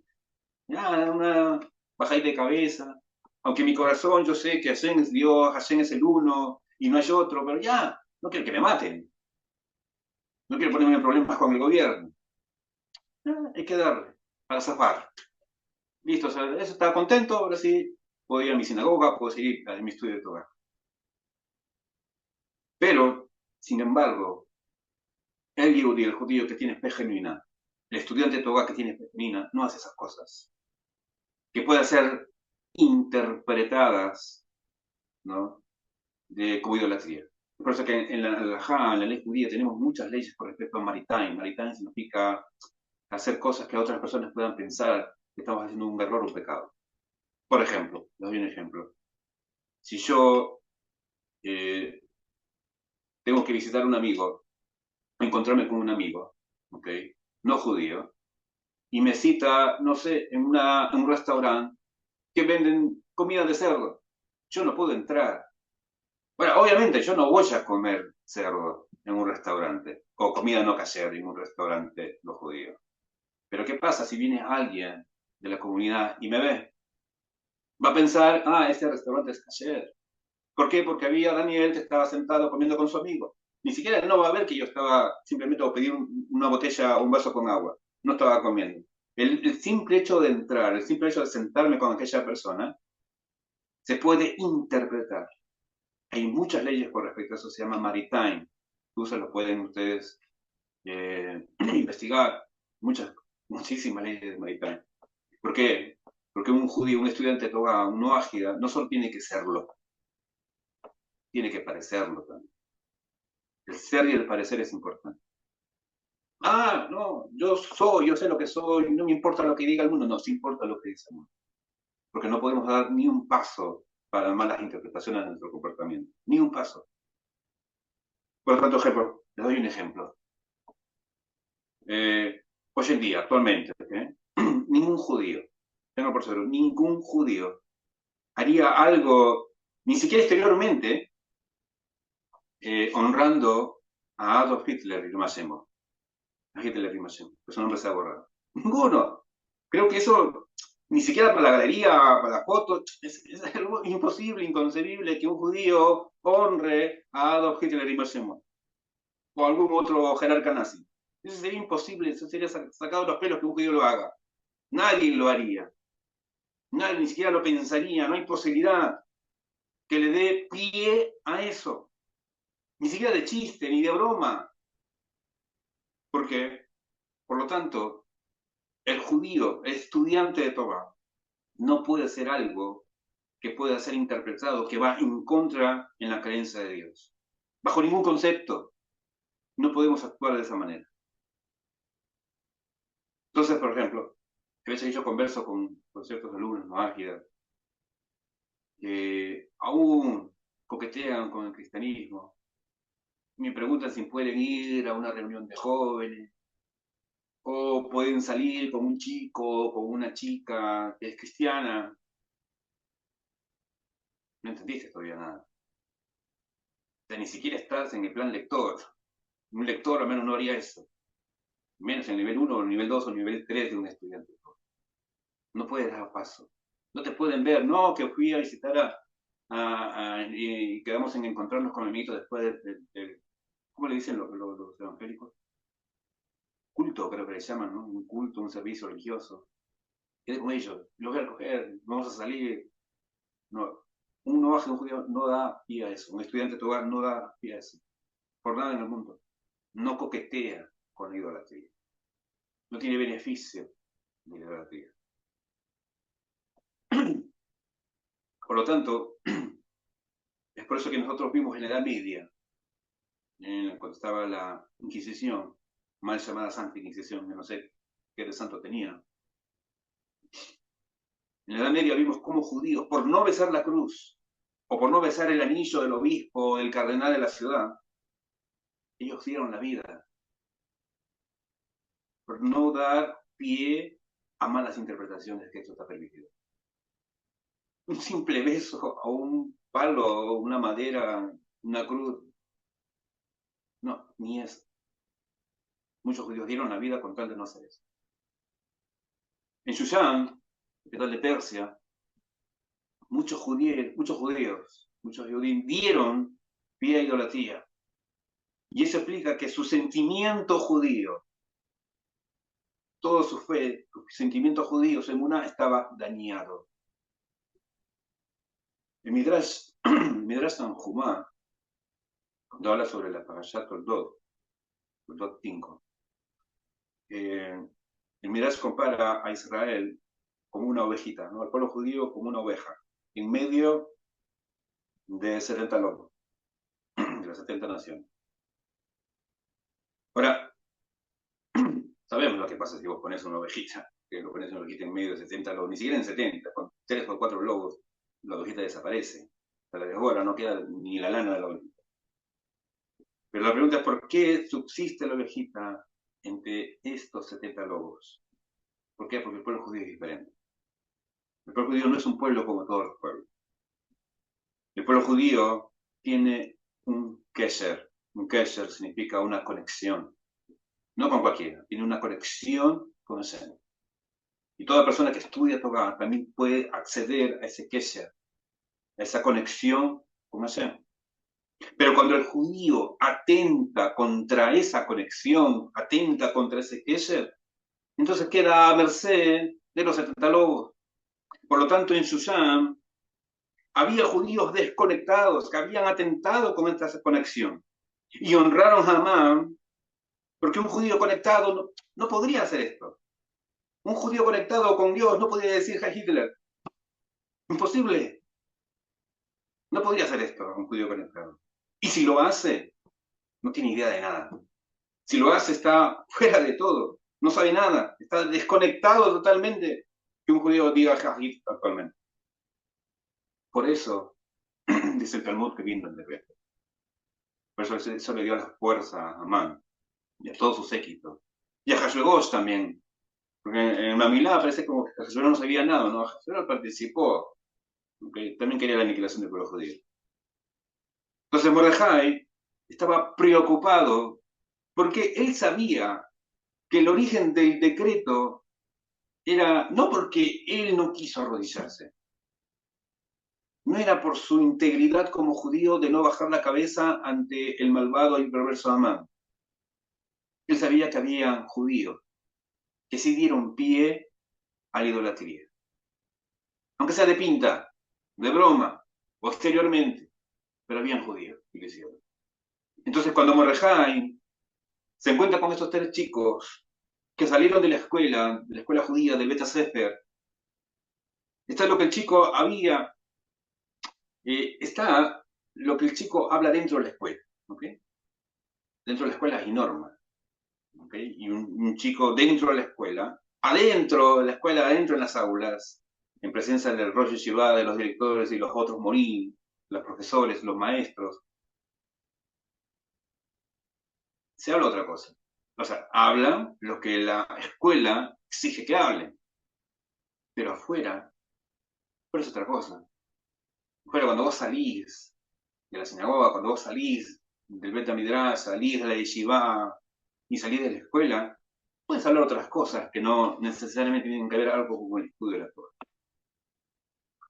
B: Ya, una bajadita de cabeza, aunque en mi corazón yo sé que Hashem es Dios, Hashem es el uno y no hay otro, pero ya, no quiero que me maten, no quiero ponerme en problemas con el gobierno. Ya, hay que darle, para zafar. Listo, o sea, eso estaba contento, ahora sí, puedo ir a mi sinagoga, puedo seguir a mi estudio de Torah. Pero, sin embargo, el yehudí, el judío que tiene fe genuina, el estudiante de Torah que tiene fe genuina, no hace esas cosas. Que pueden ser interpretadas, ¿no? Como idolatría. Por eso que en la ley judía, tenemos muchas leyes con respecto a maritime. Maritime significa hacer cosas que otras personas puedan pensar que estamos haciendo un error o un pecado. Por ejemplo, les doy un ejemplo. Si yo eh, tengo que visitar a un amigo, encontrarme con un amigo, ¿ok? No judío, y me cita, no sé, en un restaurante que venden comida de cerdo, yo no puedo entrar. Bueno, obviamente yo no voy a comer cerdo en un restaurante, o comida no kasher en un restaurante no judío. Pero ¿qué pasa si viene alguien de la comunidad y me ve? Va a pensar, ah, este restaurante es kasher. ¿Por qué? Porque había Daniel que estaba sentado comiendo con su amigo. Ni siquiera no va a ver que yo estaba simplemente a pedir una botella o un vaso con agua. No estaba comiendo. El simple hecho de entrar, el simple hecho de sentarme con aquella persona, se puede interpretar. Hay muchas leyes con respecto a eso, se llama maritime. Incluso lo pueden ustedes investigar. Muchísimas leyes de maritime. ¿Por qué? Porque un judío, un estudiante de Torah, un no ágida, no solo tiene que serlo, tiene que parecerlo también. El ser y el parecer es importante. Ah, no, yo sé lo que soy, no me importa lo que diga el mundo, no, sí importa lo que dice el mundo. Porque no podemos dar ni un paso para malas interpretaciones de nuestro comportamiento, ni un paso. Por tanto, ejemplo, les doy un ejemplo. Hoy en día, actualmente, ningún judío, tengo por seguro, ningún judío haría algo, ni siquiera exteriormente, honrando a Adolf Hitler y Máximo. A Hitler y Máximo, que su nombre se ha borrado. Ninguno. Creo que eso, ni siquiera para la galería, para la foto, es algo imposible, inconcebible que un judío honre a Adolf Hitler y Máximo. O algún otro jerarca nazi. Eso sería imposible, eso sería sacado de los pelos que un judío lo haga. Nadie lo haría. Nadie ni siquiera lo pensaría, no hay posibilidad que le dé pie a eso. Ni siquiera de chiste, ni de broma. Porque, por lo tanto, el judío, el estudiante de Torah, no puede hacer algo que pueda ser interpretado, que va en contra en la creencia de Dios. Bajo ningún concepto, no podemos actuar de esa manera. Entonces, por ejemplo, a veces yo converso con ciertos alumnos, no ágidas, que aún coquetean con el cristianismo. Me preguntan si pueden ir a una reunión de jóvenes, o pueden salir con un chico, con una chica que es cristiana. No entendiste todavía nada. O sea, ni siquiera estás en el plan lector. Un lector al menos no haría eso. Menos en el nivel 1, o el nivel 2 o el nivel 3 de un estudiante. No puedes dar paso. No te pueden ver, no, que fui a visitar y quedamos en encontrarnos con el amiguito después de ¿cómo le dicen los evangélicos? Culto, creo que le llaman, ¿no? Un culto, un servicio religioso. Quedé con ellos, los voy a coger, vamos a salir. No, un novaje de un judío no da pie a eso, un estudiante de tu hogar no da pie a eso. Por nada en el mundo. No coquetea con la idolatría. No tiene beneficio de la idolatría. Por lo tanto, es por eso que nosotros vimos en la Edad Media, cuando estaba la Inquisición, mal llamada Santa Inquisición, que no sé qué de santo tenía. En la Edad Media vimos cómo judíos, por no besar la cruz, o por no besar el anillo del obispo o del cardenal de la ciudad, ellos dieron la vida, por no dar pie a malas interpretaciones que esto está permitido. Un simple beso a un palo, una madera, una cruz, no, ni eso. Muchos judíos dieron la vida con tal de no hacer eso. En Shushan, capital de Persia, muchos judíos dieron pie a idolatría. Y eso explica que su sentimiento judío, todo su fe, su sentimiento judío, su emuná, estaba dañado. El Midrash Tanjumá, cuando habla sobre la Parashat Toldot 5, el Midrash compara a Israel como una ovejita, ¿no? Al pueblo judío como una oveja, en medio de 70 lobos, de las 70 naciones. Ahora, sabemos lo que pasa si vos pones una ovejita, que lo pones una ovejita en medio de 70 lobos, ni siquiera en 70, con 3 o 4 lobos, la ovejita desaparece. Se la desgora, no queda ni la lana de la ovejita. Pero la pregunta es, ¿por qué subsiste la ovejita entre estos 70 lobos? ¿Por qué? Porque el pueblo judío es diferente. El pueblo judío no es un pueblo como todos los pueblos. El pueblo judío tiene un kesher. Un kesher significa una conexión. No con cualquiera, tiene una conexión con Hashem. Y toda persona que estudia Torah también puede acceder a ese kesher, a esa conexión con Hashem. Pero cuando el judío atenta contra esa conexión, atenta contra ese kesher, entonces queda a merced de los 70 lobos. Por lo tanto, en Shushan había judíos desconectados que habían atentado con esta conexión y honraron a Amán, porque un judío conectado no podría hacer esto. Un judío conectado con Dios no podría decir Heil Hitler. Imposible. No podría hacer esto un judío conectado. Y si lo hace, no tiene idea de nada. Si lo hace, está fuera de todo. No sabe nada. Está desconectado totalmente que un judío diga Jajit actualmente. Por eso, dice el Talmud que viene el decreto. Por eso le dio la fuerza a Amán y a todos sus séquitos. Y a Hashverosh también. Porque en Mamilá parece como que Hashverosh no sabía nada, ¿no? Hashverosh participó. Okay. También quería la aniquilación del pueblo judío. Entonces Mordejai estaba preocupado porque él sabía que el origen del decreto era no porque él no quiso arrodillarse, no era por su integridad como judío de no bajar la cabeza ante el malvado y perverso Amán. Él sabía que había judíos que sí dieron pie a la idolatría, aunque sea de pinta, de broma, o exteriormente, pero habían judíos y lo hicieron. Entonces cuando Mordejai se encuentra con estos tres chicos que salieron de la escuela judía del Beta Sefer, está lo que el chico había, está lo que el chico habla dentro de la escuela, ¿ok? Dentro de la escuela hay normas, ¿ok? Y un chico dentro de la escuela, adentro de la escuela, adentro en las aulas, en presencia del Rosh Yeshiva, de los directores y los otros morim, los profesores, los maestros, se habla otra cosa. O sea, hablan lo que la escuela exige que hablen, pero afuera, pero es otra cosa. Afuera, cuando vos salís de la sinagoga, cuando vos salís del Bet Midrash, salís de la yeshiva y salís de la escuela, puedes hablar otras cosas que no necesariamente tienen que ver algo con el estudio de la Torah.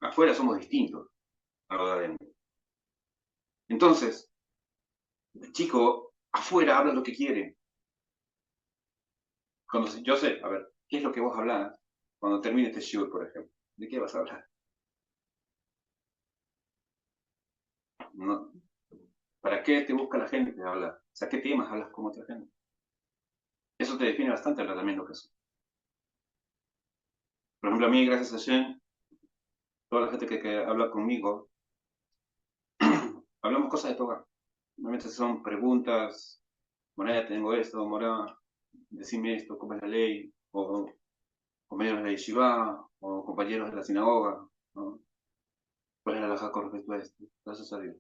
B: Afuera somos distintos a lo de adentro. Entonces, el chico afuera habla lo que quiere. Cuando yo sé, a ver, ¿qué es lo que vos hablás cuando termine este shiur, por ejemplo? ¿De qué vas a hablar? No, ¿para qué te busca la gente que habla? O sea, ¿qué temas hablas con otra gente? Eso te define bastante también lo que es. Por ejemplo, a mí, gracias a Shem, toda la gente que habla conmigo, hablamos cosas de Torah. Normalmente son preguntas, Morá, tengo esto, Morá, decime esto, ¿cómo es la ley? O compañeros de la yeshiva, o compañeros de la sinagoga, ¿no? ¿Cuál es la halajá con respecto a esto? Gracias a Dios.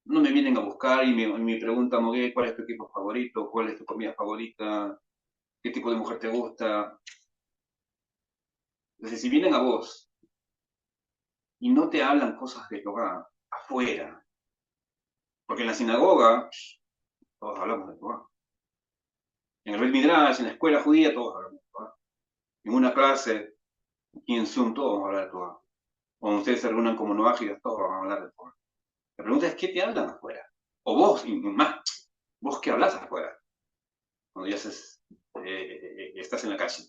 B: No me vienen a buscar y me preguntan, Mogué, ¿cuál es tu equipo favorito? ¿Cuál es tu comida favorita? ¿Qué tipo de mujer te gusta? Entonces, si vienen a vos y no te hablan cosas de Torah afuera, porque en la sinagoga todos hablamos de Torah. En el Bet Midrash, en la escuela judía, todos hablamos de Torah. En una clase, aquí en Zoom, todos vamos a hablar de Torah. Cuando ustedes se reúnan como noágidas, todos van a hablar de Torah. La pregunta es, ¿qué te hablan afuera? O vos, y más, vos qué hablas afuera, cuando ya estás en la calle,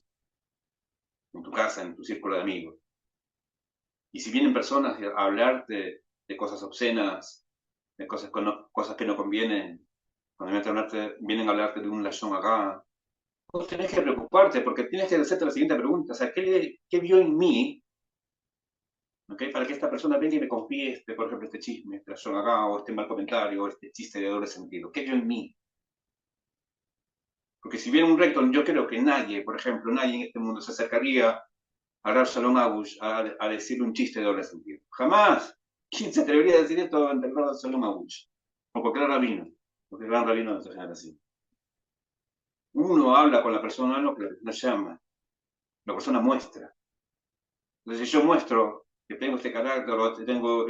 B: en tu casa, en tu círculo de amigos. Y si vienen personas a hablarte de cosas obscenas, de cosas que no convienen, cuando vienen a hablarte de un lashon acá, vos tenés que preocuparte porque tienes que hacerte la siguiente pregunta, o sea, ¿qué vio en mí, ¿okay? Para que esta persona venga y me confíe, por ejemplo, este chisme, este lashon acá, o este mal comentario, o este chiste de doble sentido? ¿Qué vio en mí? Porque si viene un rector, yo creo que nadie, por ejemplo, nadie en este mundo se acercaría a Rav Shalom Abush a decirle un chiste de doble sentido. Jamás. ¿Quién se atrevería a decir esto ante el Rav Shalom Abush? O cualquier rabino, porque el gran rabino de nuestra generación. Uno habla con la persona lo que la persona llama, la persona muestra. Entonces, si yo muestro que tengo este carácter o que tengo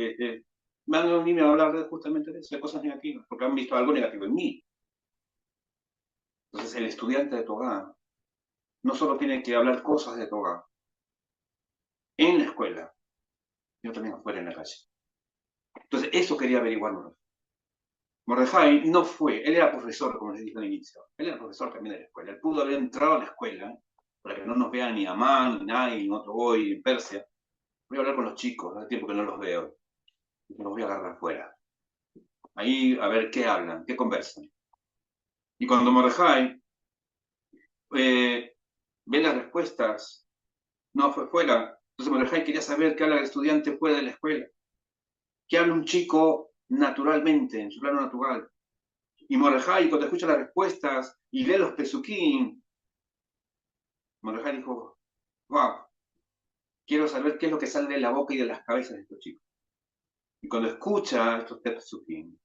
B: van a venirme a hablar justamente de eso, de cosas negativas, porque han visto algo negativo en mí. Entonces, el estudiante de Torah no solo tiene que hablar cosas de Torah en la escuela, sino también afuera en la calle. Entonces, eso quería averiguar Mordejai. Mordejai no fue, él era profesor, como les dije al inicio, él era profesor también de la escuela, él pudo haber entrado a la escuela para que no nos vean ni Amán, ni nadie, ni otro boy en Persia. Voy a hablar con los chicos, hace tiempo que no los veo, y los voy a agarrar afuera. Ahí a ver qué hablan, qué conversan. Y cuando Mordejai ve las respuestas, no fue fuera, entonces Mordejai quería saber qué habla el estudiante fuera de la escuela. que hable un chico naturalmente, en su plano natural. Y Mordejai, cuando escucha las respuestas y lee los pesukim, Mordejai dijo, wow, quiero saber qué es lo que sale de la boca y de las cabezas de estos chicos. Y cuando escucha estos pesukim,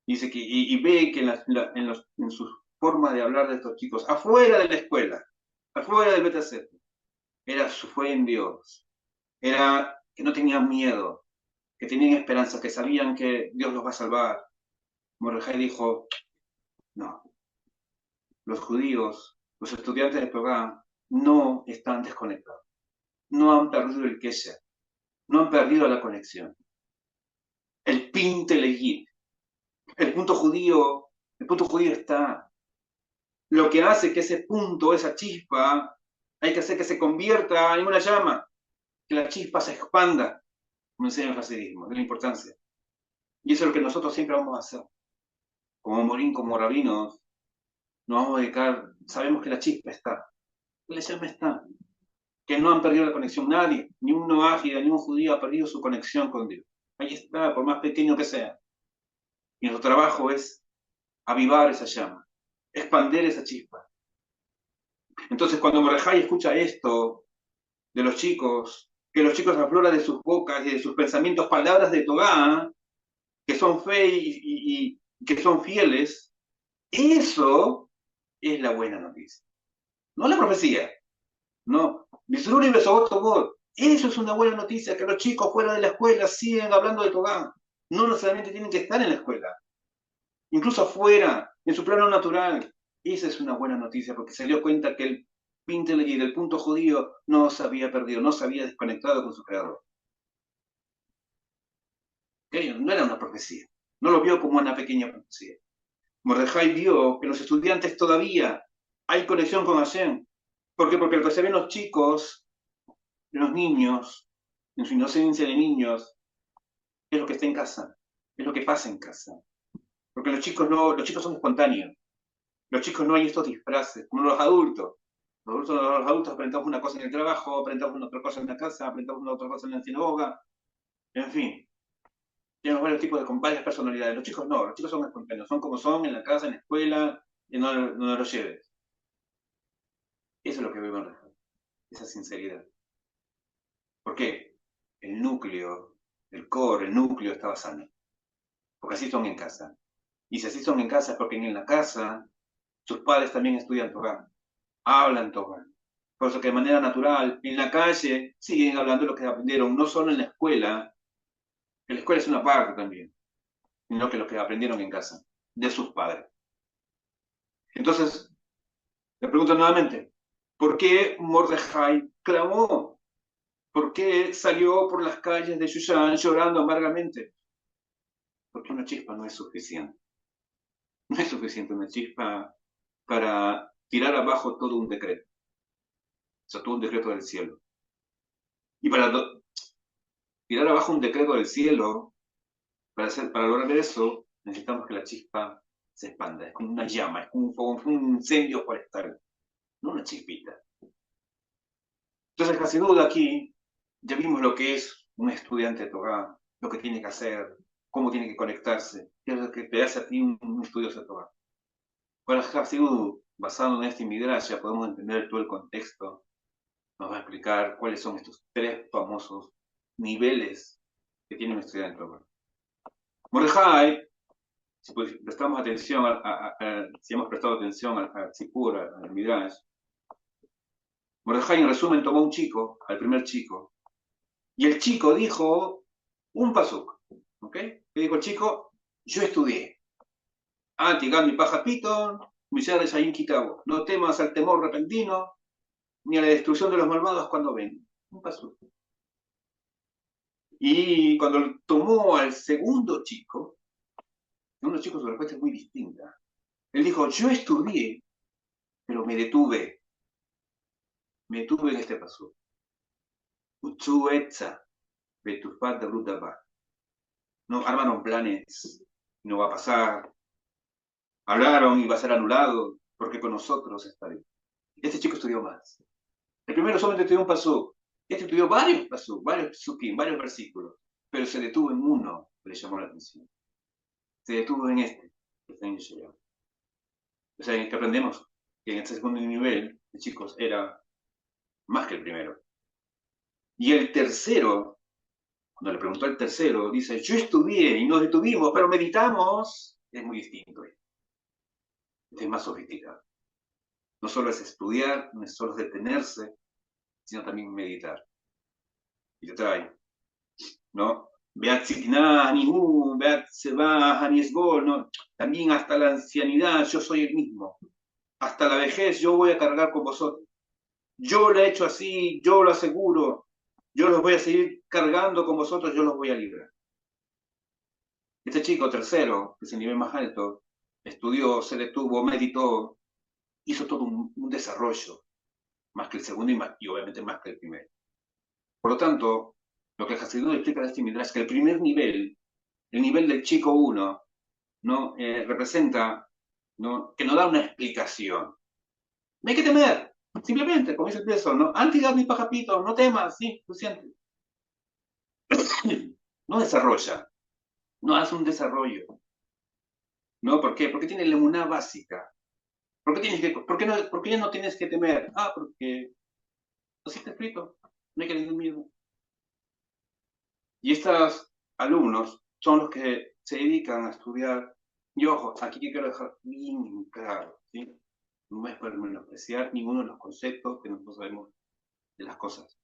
B: dice que, y ve que en sus formas de hablar de estos chicos, afuera de la escuela, afuera del Betaset, era su fe en Dios, era que no tenían miedo, que tenían esperanza, que sabían que Dios los va a salvar. Mordejai dijo, no, los judíos, los estudiantes de Torah, no están desconectados, no han perdido el kesher, no han perdido la conexión. El pintelegit, el punto judío está. Lo que hace que ese punto, esa chispa, hay que hacer que se convierta en una llama, que la chispa se expanda, como enseña el hasidismo, de la importancia. Y eso es lo que nosotros siempre vamos a hacer. Como morín, como rabinos, nos vamos a dedicar, sabemos que la chispa está, que la llama está, que no han perdido la conexión nadie, ni un noágida, ni un judío ha perdido su conexión con Dios. Ahí está, por más pequeño que sea. Y nuestro trabajo es avivar esa llama, expandir esa chispa. Entonces, cuando Mordejai escucha esto de los chicos, que los chicos afloran de sus bocas y de sus pensamientos palabras de Torah, que son fe y que son fieles, eso es la buena noticia. No la profecía, no. Eso es una buena noticia, que los chicos fuera de la escuela siguen hablando de Torah. No necesariamente tienen que estar en la escuela, incluso afuera, en su plano natural. Esa es una buena noticia, porque se dio cuenta que el Pintelegi del punto judío no se había perdido, no se había desconectado con su creador. ¿Okay? No era una profecía, no lo vio como una pequeña profecía. Mordejai vio que los estudiantes todavía hay conexión con Hashem. ¿Por qué? Porque lo que se ven los chicos, los niños, en su inocencia de niños, es lo que está en casa, es lo que pasa en casa. Porque los chicos no, los chicos son espontáneos. Los chicos no hay estos disfraces, como los adultos. Los adultos aprendemos una cosa en el trabajo, aprendemos una otra cosa en la casa, aprendemos una otra cosa en la sinagoga, en fin. Tenemos varios tipos de, con varias personalidades. Los chicos no, los chicos son espontáneos, son como son en la casa, en la escuela, y no los lleves. Eso es lo que vemos en esa sinceridad. ¿Por qué? El núcleo, el core, el núcleo estaba sano. Porque así son en casa. Y si así son en casa es porque en la casa sus padres también estudian Torah, hablan Torah. Por eso que de manera natural, en la calle siguen hablando lo que aprendieron, no solo en la escuela, que la escuela es una parte también, sino que lo que aprendieron en casa, de sus padres. Entonces, le pregunto nuevamente, ¿por qué Mordejai clamó? ¿Por qué salió por las calles de Shushan llorando amargamente? Porque una chispa no es suficiente. No es suficiente una chispa para tirar abajo todo un decreto. O sea, todo un decreto del cielo. Y para tirar abajo un decreto del cielo, para lograr eso, necesitamos que la chispa se expanda. Es como una llama, es como un fuego, un incendio forestal, no una chispita. Entonces, casi duda aquí, ya vimos lo que es un estudiante de Torah, lo que tiene que hacer, cómo tiene que conectarse, qué es lo que te hace a ti un estudioso de Torah. Para Hasidut, basado en este Midrash, ya podemos entender todo el contexto. Nos va a explicar cuáles son estos tres famosos niveles que tiene un estudiante de Torah. Mordejai, si prestamos atención, si hemos prestado atención al Tzipur, al Midrash, Mordejai en resumen tomó un chico, al primer chico, y el chico dijo un pasuk. ¿Ok? ¿Qué dijo el chico? Yo estudié. Antigami paja piton, misar de Shayin Kitabo. No temas al temor repentino, ni a la destrucción de los malvados cuando ven. Un pasuk. Y cuando tomó al segundo chico su respuesta es muy distinta. Él dijo, yo estudié, pero me detuve. Me detuve en este paso. Utsuetza, betufat de Brutaba. No armaron planes, no va a pasar. Hablaron y va a ser anulado, porque con nosotros está bien. Este chico estudió más. El primero solamente estudió un paso. Este estudió varios pasos, varios psukim, varios versículos. pero se detuvo en uno que le llamó la atención. Se detuvo en este, que está en Yeshayahu. O sea, que aprendemos que en este segundo nivel, de chicos, era más que el primero. Y el tercero, cuando le preguntó al tercero, dice, yo estudié y nos detuvimos, pero meditamos. Es muy distinto. Este es más sofisticado. No solo es estudiar, no es solo detenerse, sino también meditar. Y te trae, ¿no? Beat Sikna, Anihu, Beat Seba, Aniesbol, ¿no? También hasta la ancianidad yo soy el mismo. Hasta la vejez yo voy a cargar con vosotros. Yo lo he hecho así, yo lo aseguro. Yo los voy a seguir cargando con vosotros, yo los voy a librar. Este chico tercero, que es el nivel más alto, estudió, se detuvo, meditó, hizo todo un desarrollo, más que el segundo y obviamente más que el primero. Por lo tanto, lo que el Hasidut explica de este Midrash es que el primer nivel, el nivel del chico uno, ¿no? Representa, ¿no? Que no da una explicación. No hay que temer, simplemente, como dice el texto, ¿no? Antigas mi pajapito, no temas, sí, lo sientes. No desarrolla, no hace un desarrollo. ¿No? ¿Por qué? Porque tiene la emuná básica. ¿Por qué ya no tienes que temer? Ah, porque así está escrito. No hay que tener miedo. Y estos alumnos son los que se dedican a estudiar. Y ojo, aquí quiero dejar bien claro, ¿sí? No es para menospreciar ninguno de los conceptos que nosotros sabemos de las cosas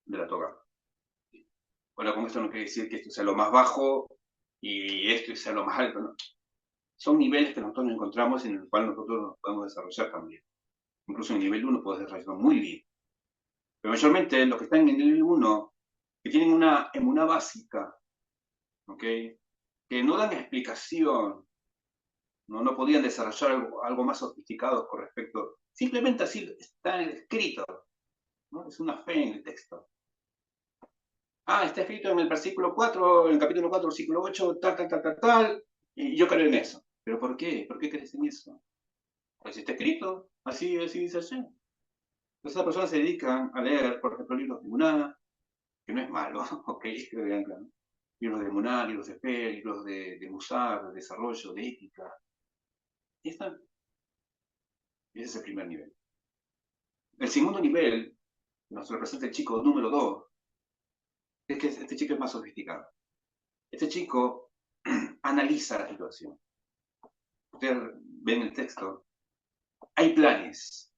B: de la Torah. Ahora, con esto no quiere decir que esto sea lo más bajo y esto sea lo más alto, ¿no? Son niveles que nosotros nos encontramos en el cual nosotros nos podemos desarrollar también. Incluso en nivel uno puedes desarrollar muy bien. Pero mayormente los que están en el nivel uno, que tienen una emuná básica, ¿ok? Que no dan explicación, no podían desarrollar algo más sofisticado con respecto, simplemente así está escrito, ¿no? Es una fe en el texto. Ah, está escrito en el versículo 4, en el capítulo 4, versículo 8, tal, tal, tal, tal, tal, y yo creo en eso. ¿Pero por qué? ¿Por qué crees en eso? Pues está escrito, así dice allí. Entonces, esas personas se dedican a leer, por ejemplo, libros de Muná, que no es malo, ok, que vean claro. Libros de Muná, libros de fe, libros de Musar, de desarrollo, de ética. Y ese es el primer nivel. El segundo nivel, nos representa el chico número 2, es que este chico es más sofisticado. Este chico analiza la situación. Ustedes ven el texto. Hay planes,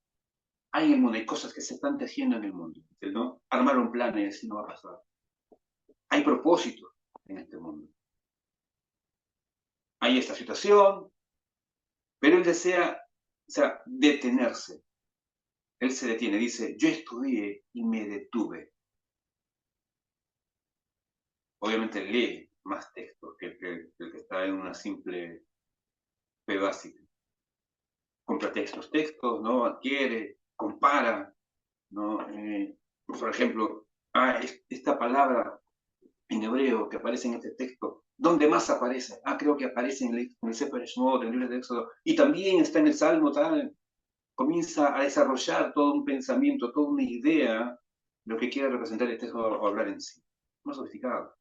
B: hay en el mundo, hay cosas que se están tejiendo en el mundo, ¿no? Armaron planes y no va a pasar. Hay propósitos en este mundo. Hay esta situación, pero él desea, o sea, detenerse. Él se detiene, dice, yo estudié y me detuve. Obviamente lee más textos que el que está en una simple fe básica. Compra textos, ¿no? Adquiere, compara, ¿no? Por ejemplo, esta palabra en hebreo que aparece en este texto, ¿dónde más aparece? Creo que aparece en el Sefer Shemot, en el libro de Éxodo, y también está en el Salmo tal. Comienza a desarrollar todo un pensamiento, toda una idea, lo que quiere representar el texto o hablar en sí. Más sofisticado.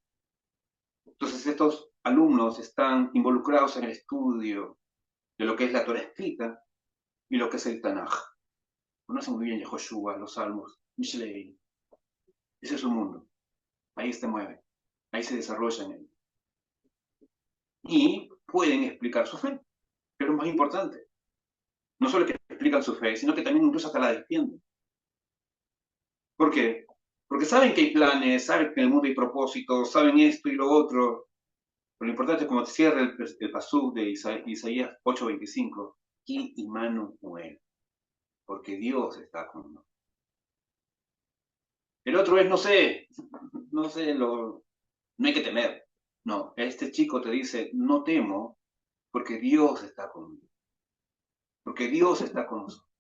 B: Entonces estos alumnos están involucrados en el estudio de lo que es la Torah escrita y lo que es el Tanaj. Conocen muy bien Yehoshua, los Salmos, Mishlei. Ese es su mundo. Ahí se mueve. Ahí se desarrolla en él. Y pueden explicar su fe, que es lo más importante. No solo que explican su fe, sino que también incluso hasta la defienden. ¿Por qué? Porque saben que hay planes, saben que en el mundo hay propósitos, saben esto y lo otro. Pero lo importante es como cierra el pasú de Isaías 8:25. Y Imanu Muel, porque Dios está con nosotros. El otro es, no hay que temer. No, este chico te dice, no temo, porque Dios está conmigo. Porque Dios está con nosotros.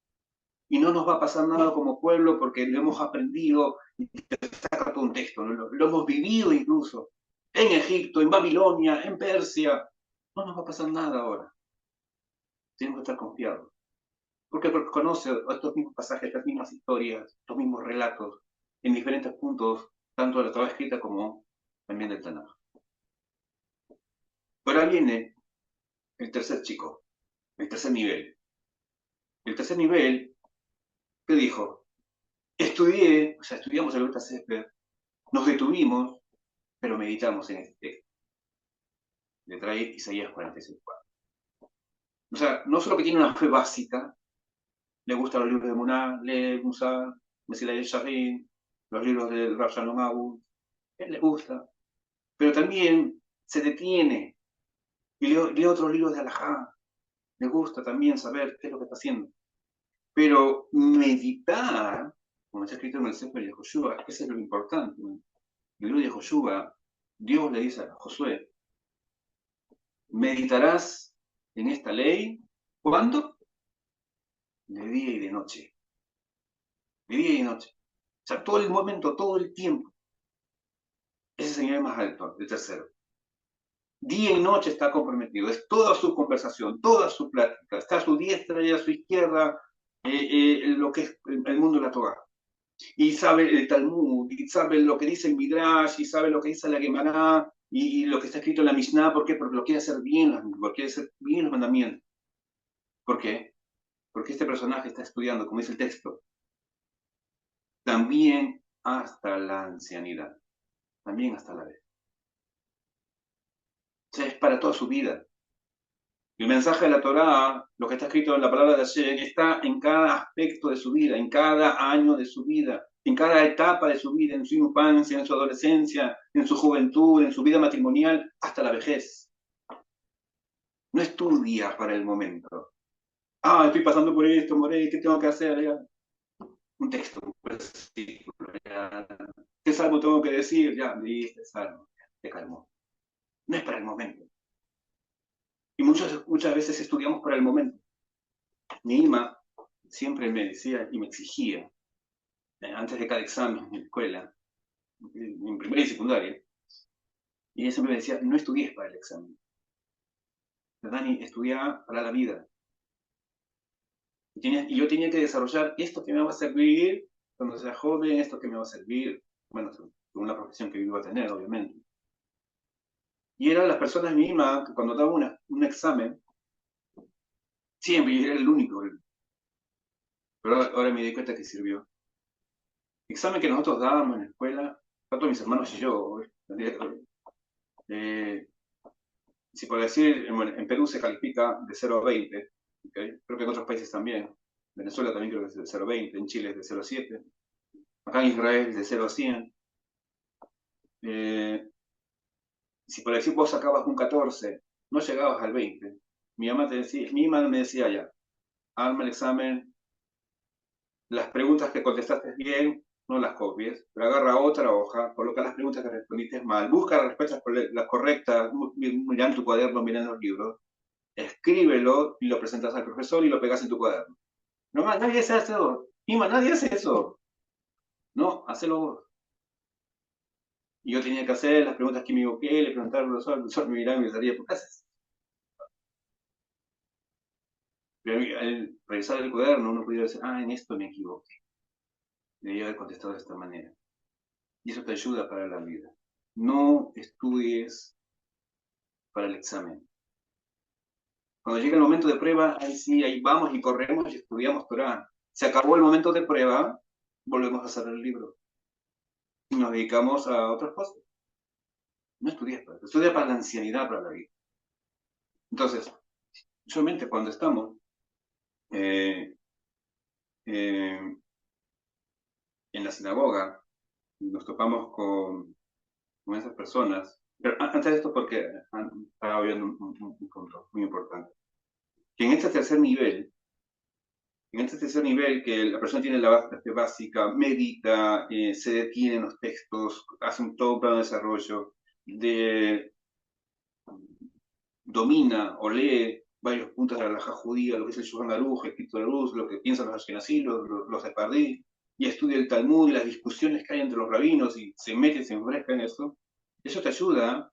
B: Y no nos va a pasar nada como pueblo porque lo hemos aprendido, y te saca todo un texto, ¿no? Lo hemos vivido incluso, en Egipto, en Babilonia, en Persia. No nos va a pasar nada ahora. Tenemos que estar confiados. Porque conoce estos mismos pasajes, estas mismas historias, estos mismos relatos, en diferentes puntos, tanto de la Torah escrita como también del Tanaj. Ahora viene el tercer chico, el tercer nivel. El tercer nivel, ¿qué dijo? Estudié, o sea, estudiamos el Beta Sefer, nos detuvimos, pero meditamos en este texto. Le trae Isaías 46:4. O sea, no solo que tiene una fe básica, le gustan los libros de Muná, lee Musar, Mesilat Yesharim, los libros del Rav Shalom Abu, él le gusta, pero también se detiene y lee otros libros de Alajá, le gusta también saber qué es lo que está haciendo. Pero meditar, como está escrito en el Sefer de Joshua, eso es lo importante. En el libro de Joshua, Dios le dice a Josué, meditarás en esta ley, ¿cuándo? De día y de noche. De día y de noche. O sea, todo el momento, todo el tiempo. Ese es el nivel más alto, el tercero. Día y noche está comprometido, es toda su conversación, toda su plática, está a su diestra y a su izquierda, lo que es el mundo de la Torah. Y sabe el Talmud, y sabe lo que dice el Midrash, y sabe lo que dice la Gemara, y lo que está escrito en la Mishnah. ¿Por qué? Porque lo quiere hacer bien, porque quiere hacer bien los mandamientos. ¿Por qué? Porque este personaje está estudiando, como dice el texto, también hasta la ancianidad, también hasta la vez. O sea, es para toda su vida. El mensaje de la Torá, lo que está escrito en la palabra de Hashem, está en cada aspecto de su vida, en cada año de su vida, en cada etapa de su vida, en su infancia, en su adolescencia, en su juventud, en su vida matrimonial, hasta la vejez. No estudia para el momento. Ah, estoy pasando por esto, moré, ¿qué tengo que hacer? Ya. Un texto, un versículo, ya. ¿Qué salmo tengo que decir? Ya, leíste el salmo, te calmó. No es para el momento. Y muchas veces estudiamos para el momento. Mi Ima siempre me decía y me exigía, antes de cada examen en la escuela, en primaria y secundaria, y ella siempre me decía, no estudies para el examen. Dani, estudia para la vida. Y yo tenía que desarrollar esto que me va a servir cuando sea joven, esto que me va a servir, bueno, según la profesión que iba a tener, obviamente. Y eran las personas mismas que cuando daba un examen, siempre, y era el único, pero ahora me di cuenta que sirvió. Examen que nosotros dábamos en la escuela, tanto mis hermanos y yo, eh, si por decir, en Perú se califica de 0 a 20, ¿okay? Creo que en otros países también. Venezuela también creo que es de 0 a 20, en Chile es de 0 a 7, acá en Israel es de 0 a 100. Eh, si por decir vos sacabas un 14, no llegabas al 20. Mi mamá me decía ya, arma el examen, las preguntas que contestaste bien, no las copies, pero agarra otra hoja, coloca las preguntas que respondiste mal, busca las respuestas las correctas, mira en tu cuaderno, mira en los libros, escríbelo y lo presentas al profesor y lo pegas en tu cuaderno. No más, nadie hace eso. Ima, nadie hace eso. No, hacelo vos. Y yo tenía que hacer las preguntas que me equivoqué, le preguntaba al profesor, el profesor me miraba y me salía, ¿por qué haces? Pero al revisar el cuaderno uno podía decir, ah, en esto me equivoqué. Debía haber contestado de esta manera. Y eso te ayuda para la vida. No estudies para el examen. Cuando llega el momento de prueba, ahí sí, ahí vamos y corremos y estudiamos Torah. Se acabó el momento de prueba, volvemos a cerrar el libro. Y nos dedicamos a otras cosas. No estudies para eso, estudia para la ancianidad, para la vida. Entonces, usualmente cuando estamos eh, eh, en la sinagoga, nos topamos con esas personas. Pero antes de esto, porque estaba viendo un punto muy importante. Que en este tercer nivel, que la persona tiene la base básica, medita, se detiene en los textos, hace todo un plan de desarrollo, de, domina o lee varios puntos de la halajá judía, lo que es el Shulchan Aruch, el Escrito de Luz, lo que piensan los Ashkenazí, los sefardí, y estudia el Talmud y las discusiones que hay entre los rabinos y se mete, se enfresca en eso te ayuda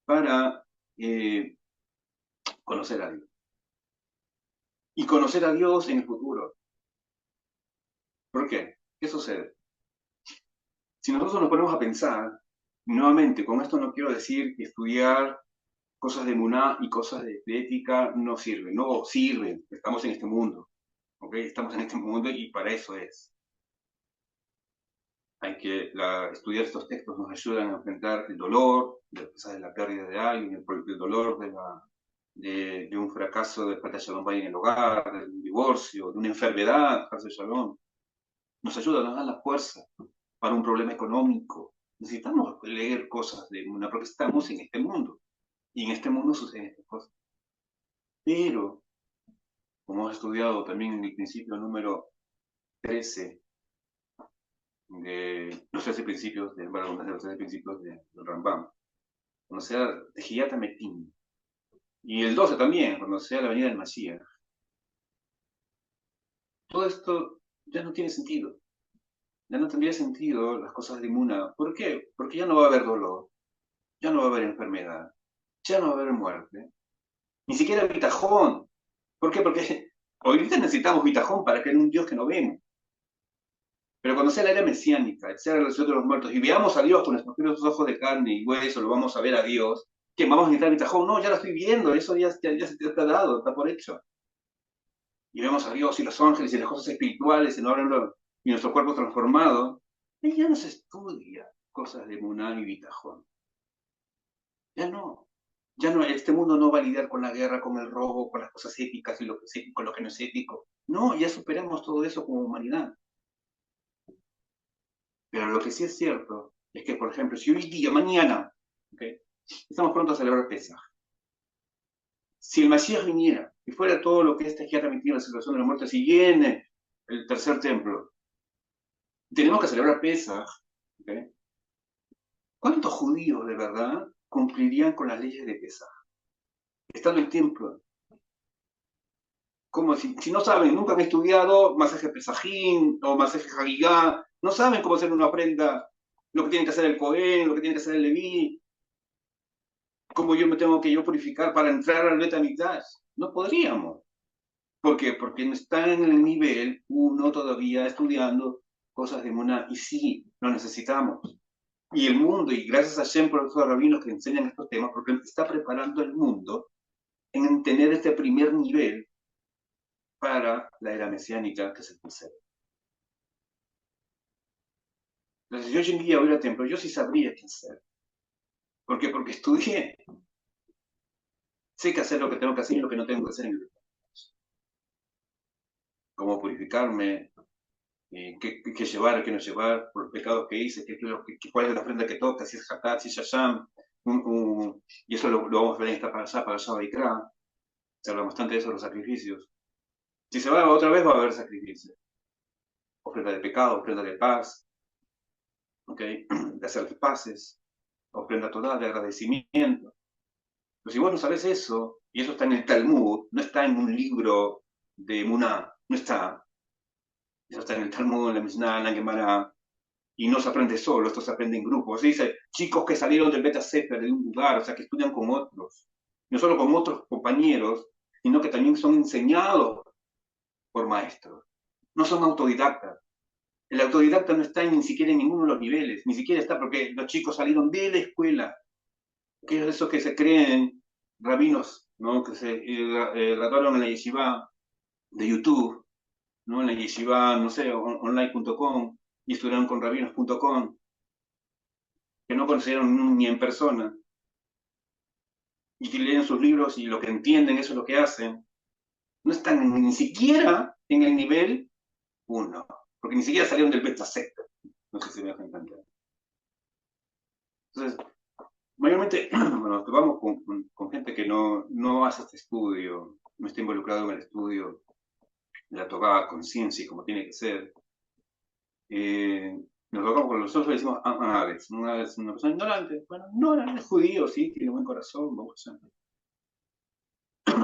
B: para conocer a Dios. Y conocer a Dios en el futuro. ¿Por qué? ¿Qué sucede? Si nosotros nos ponemos a pensar, Nuevamente, con esto no quiero decir que estudiar cosas de Muná y cosas de ética no sirven. No, sirven. Estamos en este mundo. ¿Ok? Estamos en este mundo y para eso es. Hay que estudiar estos textos nos ayudan a enfrentar el dolor, quizás de la pérdida de alguien, el dolor de un fracaso de Pata Shalom en el hogar, de un divorcio, de una enfermedad, Pata Shalom. Nos ayuda, nos da la fuerza para un problema económico. Necesitamos leer cosas de una, porque estamos en este mundo. Y en este mundo suceden estas cosas. Pero, como hemos estudiado también en el principio número 13 de los 13 principios, de los 13 principios del Rambam, cuando sea Tejiyat Metim, y el 12 también, cuando sea la venida del Mashiach, todo esto ya no tiene sentido. Ya no tendría sentido las cosas de Muna. ¿Por qué? Porque ya no va a haber dolor, ya no va a haber enfermedad, ya no va a haber muerte, ni siquiera bitajón. ¿Por qué? Porque ahorita necesitamos bitajón para creer en un Dios que no vemos. Pero cuando sea la era mesiánica, sea la relación de los muertos, y veamos a Dios con nuestros propios ojos de carne y hueso, lo vamos a ver a Dios, que vamos a necesitar bitajón. No, ya lo estoy viendo, eso ya se te ha dado, está por hecho. Y vemos a Dios y los ángeles y las cosas espirituales y nuestro cuerpo transformado, y ya no se estudia cosas de Muná y Bitajón. Ya no. Ya no, este mundo no va a lidiar con la guerra, con el robo, con las cosas éticas y lo que es ético, lo que no es ético. No, ya superamos todo eso como humanidad. Pero lo que sí es cierto es que, por ejemplo, si hoy día, mañana, ¿okay? Estamos pronto a celebrar Pesaj, si el Mashiach viniera y fuera todo lo que este ha metido en la celebración de la muerte, si viene el tercer templo, tenemos que celebrar Pesaj, ¿okay? ¿Cuántos judíos de verdad cumplirían con las leyes de Pesaj? Estando en el templo. Como si no saben, nunca han estudiado masaje Pesajín o masaje Hagigá, no saben cómo hacer una ofrenda, lo que tiene que hacer el Cohen, lo que tiene que hacer el Leví, cómo yo me tengo que yo purificar para entrar al Betamigdash. No podríamos. ¿Por qué? Porque no están en el nivel uno todavía estudiando cosas de Muná. Y sí, lo necesitamos. Y el mundo, y gracias a Shem por esos rabinos que enseñan estos temas, porque está preparando el mundo en tener este primer nivel para la era mesiánica que se tercera. Entonces, si yo hoy en día voy al templo, yo sí sabría qué hacer. ¿Por qué? Porque estudié. Sé que hacer lo que tengo que hacer y lo que no tengo que hacer en el templo. Cómo purificarme, qué llevar, qué no llevar, por los pecados que hice, cuál es la ofrenda que toca, si es Hatat, si es Shasham, y eso lo vamos a ver en esta para allá Vaikra, se habla bastante de eso, los sacrificios. Si se va otra vez va a haber sacrificios, ofrenda de pecado, ofrenda de paz, ¿okay? De hacer las paces, ofrenda total de agradecimiento. Pero si vos no sabes eso, y eso está en el Talmud, no está en un libro de Muná, no está, eso está en el Talmud, en la Mishnah, en la Gemara, y no se aprende solo, esto se aprende en grupo. Se dice chicos que salieron del Beta Sefer de un lugar, o sea, que estudian con otros, no solo con otros compañeros, sino que también son enseñados por maestros. No son autodidactas. El autodidacta no está ni siquiera en ninguno de los niveles, ni siquiera está porque los chicos salieron de la escuela, que es eso que se creen rabinos, ¿no? Que se graduaron en la yeshiva de YouTube, ¿no? En la yeshiva, no sé, online.com, y estudiaron con rabinos.com, que no conocieron ni en persona, y que leen sus libros y lo que entienden, eso es lo que hacen, no están ni siquiera en el nivel uno, porque ni siquiera salieron del beta sector. No sé si me dejan entender. Entonces, mayormente, bueno, vamos con gente que no hace este estudio, no está involucrado en el estudio de la tocada conciencia y como tiene que ser. Nos tocamos con los ojos y decimos, Alex, una persona ignorante. Bueno, no, es judío, sí, tiene buen corazón, vamos a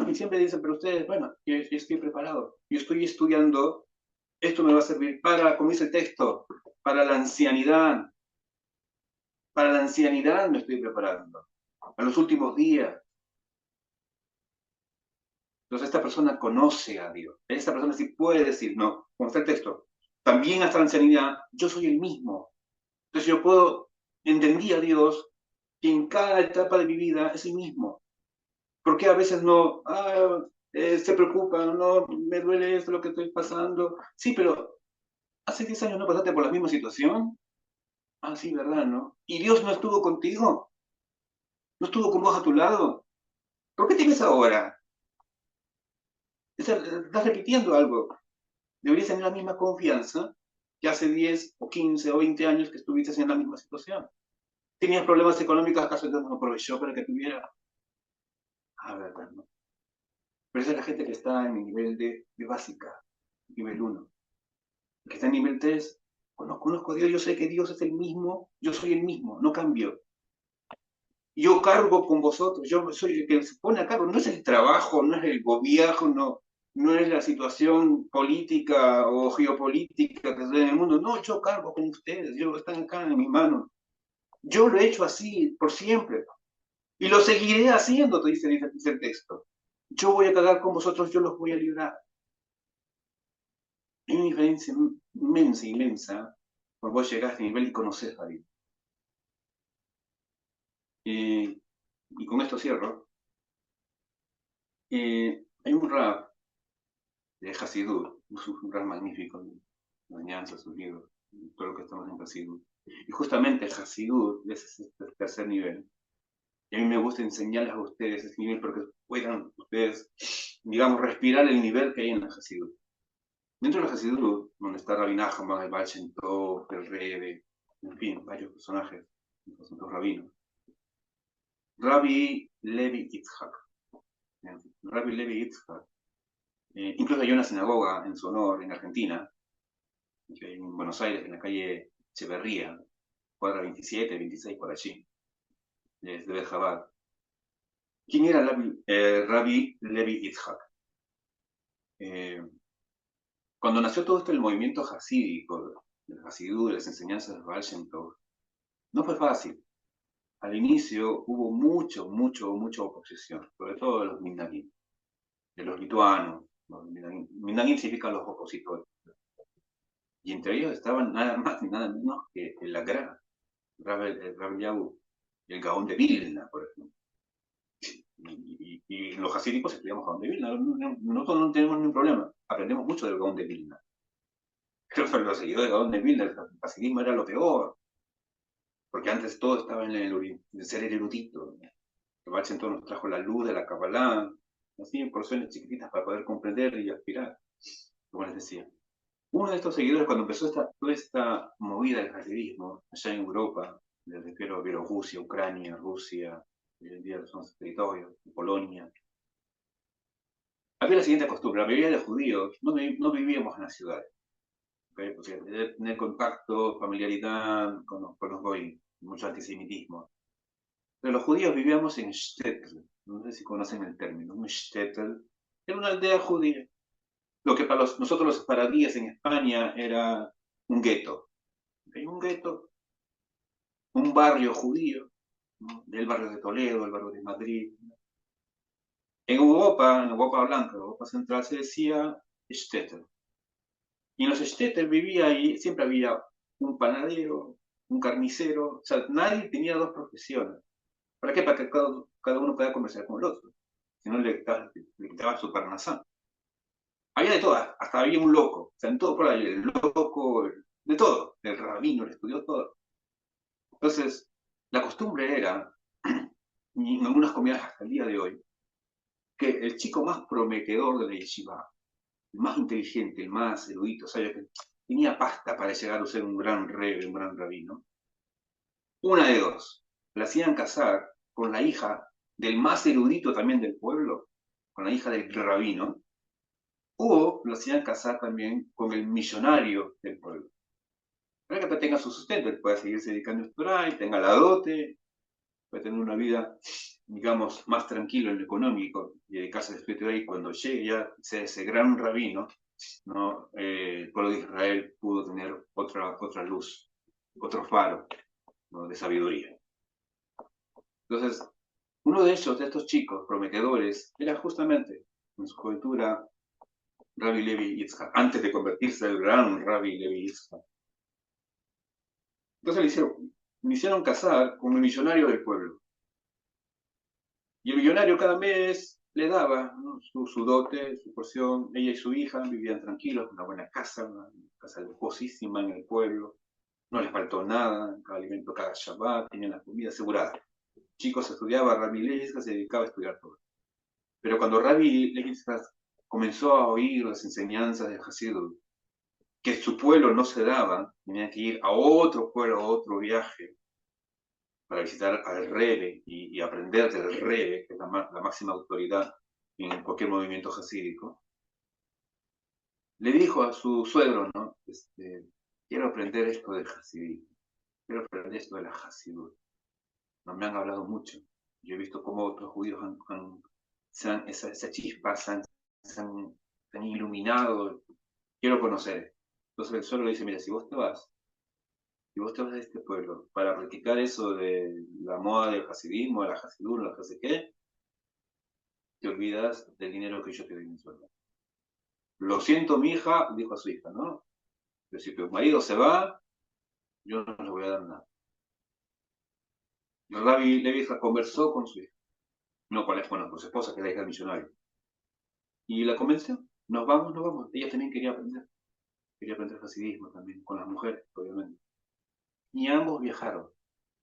B: y siempre dicen, pero ustedes, bueno, yo estoy preparado, yo estoy estudiando, esto me va a servir para, como dice el texto, para la ancianidad. Para la ancianidad me estoy preparando, a los últimos días. Entonces esta persona conoce a Dios. Esta persona sí puede decir, no, como está el texto, también hasta la ancianidad, yo soy el mismo. Entonces yo puedo entendí a Dios que en cada etapa de mi vida es el mismo. Porque a veces no, se preocupa, no, me duele esto, lo que estoy pasando. Sí, pero hace 10 años no pasaste por la misma situación. Ah, sí, ¿verdad, no? ¿Y Dios no estuvo contigo? ¿No estuvo con vos a tu lado? ¿Por qué tienes ahora? Estás repitiendo algo. Deberías tener la misma confianza que hace 10 o 15 o 20 años que estuviste en la misma situación. ¿Tenías problemas económicos? ¿Acaso Dios no aprovechó para que tuviera? Ah, verdad, ¿no? Pero esa es la gente que está en el nivel de básica, nivel uno. El que está en nivel 3, conozco a Dios, yo sé que Dios es el mismo, yo soy el mismo, no cambio. Yo cargo con vosotros, yo soy el que se pone a cargo, no es el trabajo, no es el gobierno, no es la situación política o geopolítica que se ve en el mundo, no, yo cargo con ustedes, yo están acá en mi mano. Yo lo he hecho así por siempre y lo seguiré haciendo, dice el texto. Yo voy a cargar con vosotros, yo los voy a librar. Hay una diferencia inmensa, inmensa, por vos llegás a este nivel y conoces a Dios. Y con esto cierro. Hay un rap de Hasidut, un rap magnífico, de enseñanza, sus libros, todo lo que estamos en Hasidut. Y justamente Hasidut es este tercer nivel. Y a mí me gusta enseñarles a ustedes ese nivel porque puedan ustedes, digamos, respirar el nivel que hay en la Hasidut. Dentro de la Hasidut, donde está Rabbi Nachman, el Baal Shem Tov, el Rebbe, en fin, varios personajes, los rabinos. Rabbi Levi Yitzhak. Rabbi Levi Yitzhak. Incluso hay una sinagoga en su honor en Argentina, en Buenos Aires, en la calle Echeverría, cuadra 27, 26, por allí, desde Berjabad. ¿Quién era Rabbi Levi Yitzhak? Eh, Cuando nació todo esto el movimiento hasídico, el hasidú, de las enseñanzas de Baal Shem Tov, no fue fácil. Al inicio hubo mucha oposición, sobre todo de los Minagim, de los lituanos. Los Minagim. Minagim significan los opositores. Y entre ellos estaban nada más ni nada menos que el Agra, Rabbi Yahu, el Gaón de Vilna, por ejemplo. Y los hasídicos estudiamos Gaón de Vilna, nosotros no tenemos ningún problema, aprendemos mucho del Gaón de Vilna. Pero para los seguidores de Gaón de Vilna, el hasidismo era lo peor, porque antes todo estaba en el ser erudito. El Baal Shem Tov nos trajo la luz de la Kabbalah, así en porciones chiquititas para poder comprender y aspirar, como les decía. Uno de estos seguidores, cuando empezó toda esta movida del hasidismo allá en Europa, me refiero a Bielorrusia, Ucrania, Rusia, hoy en día son territorios, Polonia, había la siguiente costumbre: la mayoría de los judíos no vivíamos en las ciudades, ¿okay? Porque debe tener contacto, familiaridad con los goyim, mucho antisemitismo. Pero los judíos vivíamos en shtetl, no sé si conocen el término, un shtetl, era una aldea judía. Lo que para nosotros los paradíes en España era un gueto. ¿Okay? Un gueto, un barrio judío, ¿no? Del barrio de Toledo, el barrio de Madrid. En Europa Blanca, en Europa Central, se decía shtetl. Y en los shtetl vivía ahí, siempre había un panadero, un carnicero, o sea, nadie tenía dos profesiones. ¿Para qué? Para que cada uno pueda conversar con el otro. Si no, le quitaba su parnasá. Había de todas, hasta había un loco, o sea, en todo por ahí, el loco, de todo, el rabino, le estudió todo. Entonces, la costumbre era, y en algunas comunidades hasta el día de hoy, que el chico más prometedor de la yeshiva, el más inteligente, el más erudito, o sea, que tenía pasta para llegar a ser un gran rebe, un gran rabino, una de dos, la hacían casar con la hija del más erudito también del pueblo, con la hija del rabino, o lo hacían casar también con el millonario del pueblo. Para que tenga su sustento, él pueda seguirse dedicando a estudiar y tenga la dote, puede tener una vida, digamos, más tranquilo en lo económico y dedicarse al estudio y cuando llegue ya sea ese gran rabino, ¿no? El pueblo de Israel pudo tener otra luz, otro faro, ¿no? De sabiduría. Entonces, uno de ellos, de estos chicos prometedores, era justamente en su juventud Rabbi Levi Yitzhak, antes de convertirse en el gran Rabbi Levi Yitzhak. Entonces le hicieron, me hicieron casar con el millonario del pueblo. Y el millonario cada mes le daba, ¿no?, su dote, su porción. Ella y su hija vivían tranquilos, en una buena casa, una casa lujosísima en el pueblo. No les faltó nada, cada alimento, cada Shabbat, tenían la comida asegurada. Chicos estudiaba, Rabbi Levitzka se dedicaba a estudiar todo. Pero cuando Rabbi Levitzka comenzó a oír las enseñanzas de Hasidut, que su pueblo no se daba, tenía que ir a otro pueblo, a otro viaje, para visitar al Rebbe y aprender del Rebbe, que es la máxima autoridad en cualquier movimiento hasídico, le dijo a su suegro, ¿no? Quiero aprender esto del hasidismo, quiero aprender esto de la Hasidut. No me han hablado mucho. Yo he visto cómo otros judíos esa chispa se han iluminado. Quiero conocer. Entonces el suegro le dice, mira, si vos te vas de este pueblo para practicar eso de la moda del hasidismo, de la hasidut, no sé qué, te olvidas del dinero que yo te doy en sueldo. Lo siento, mi hija, dijo a su hija, ¿no? Pero si tu marido se va, yo no le voy a dar nada. Y Rabbi Levi conversó con su hija, no con con su esposa, que es la hija del millonario, y la convenció. Nos vamos, nos vamos. Ella también quería aprender hasidismo también, con las mujeres, obviamente. Y ambos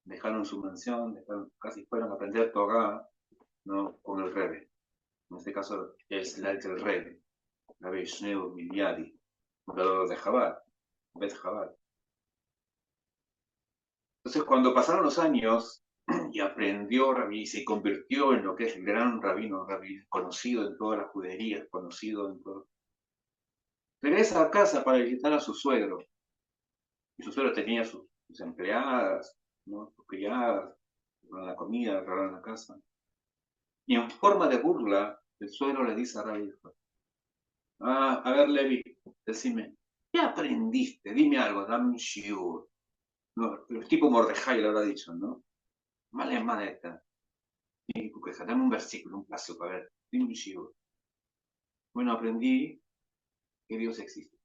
B: dejaron su mansión, casi fueron a aprender Torah, ¿no?, con el Rebbe. En este caso es la del Rebbe, la Shneur Miliadi, fundador de Chabad, Bet Chabad. Entonces, cuando pasaron los años y aprendió Rabí, se convirtió en lo que es el gran Rabí, conocido en todas las juderías, conocido en todo. Regresa a casa para visitar a su suegro. Y su suegro tenía sus empleadas, ¿no?, sus criadas, la comida, arreglaron la casa. Y en forma de burla, el suegro le dice a Rabí, a ver, Levi, decime, ¿qué aprendiste? Dime algo, dame un shiur. No, el tipo Mordejai le habrá dicho, ¿no? Vale, madre, dame un versículo, un paso para ver, dime un shiur. Bueno, aprendí que Dios existe,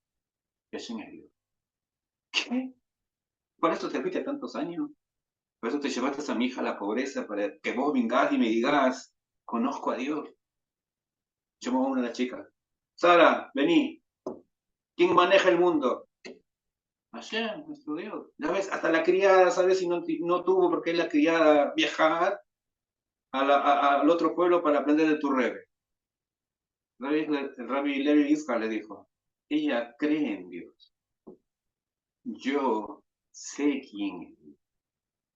B: que Hashem es Dios. ¿Qué? ¿Por eso te fuiste tantos años? ¿Por eso te llevaste a mi hija a la pobreza para que vos vengas y me digas, conozco a Dios? Llamó a una de las chicas. Sara, vení. ¿Quién maneja el mundo? Hashem, nuestro Dios. Ya ves, hasta la criada, ¿sabes? Si no tuvo porque es la criada viajar al otro pueblo para aprender de tu Rebbe. El Rabbi Levi Yitzhak le dijo, ella cree en Dios. Yo sé quién es Dios.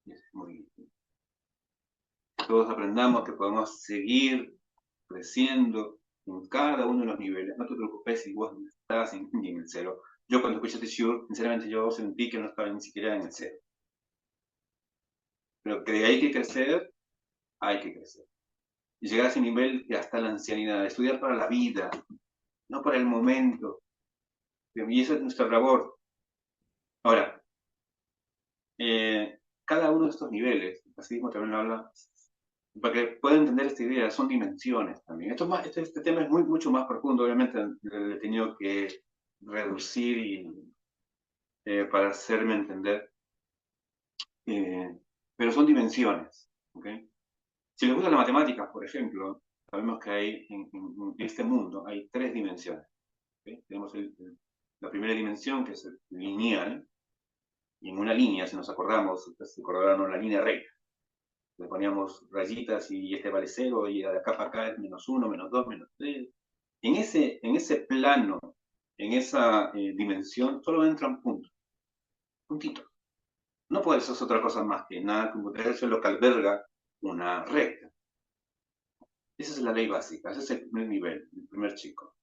B: Es muy bien. Todos aprendamos que podemos seguir creciendo en cada uno de los niveles. No te preocupes si vos no estás ni en el cero. Yo cuando escuché este shiur, sinceramente yo sentí que no estaba ni siquiera en el cero. Pero que hay que crecer, hay que crecer. Y llegar a ese nivel que hasta la ancianidad, estudiar para la vida, no para el momento. Y eso es nuestra labor. Ahora, cada uno de estos niveles, así mismo también lo habla, para que puedan entender esta idea, son dimensiones también. Este tema es mucho más profundo, obviamente le he tenido que reducir para hacerme entender, pero son dimensiones. ¿Okay? Si les gusta la matemática, por ejemplo, sabemos que hay en este mundo hay tres dimensiones. ¿Okay? Tenemos la primera dimensión, que es el lineal, y en una línea, si nos acordamos, se acordaron la línea recta. Le poníamos rayitas y este vale 0, y de acá para acá es -1, -2, -3. En ese plano, en esa dimensión, solo entran puntos, puntitos. No puede ser otra cosa más que nada, como eso es lo que alberga una recta. Esa es la ley básica, ese es el primer nivel, el primer chico.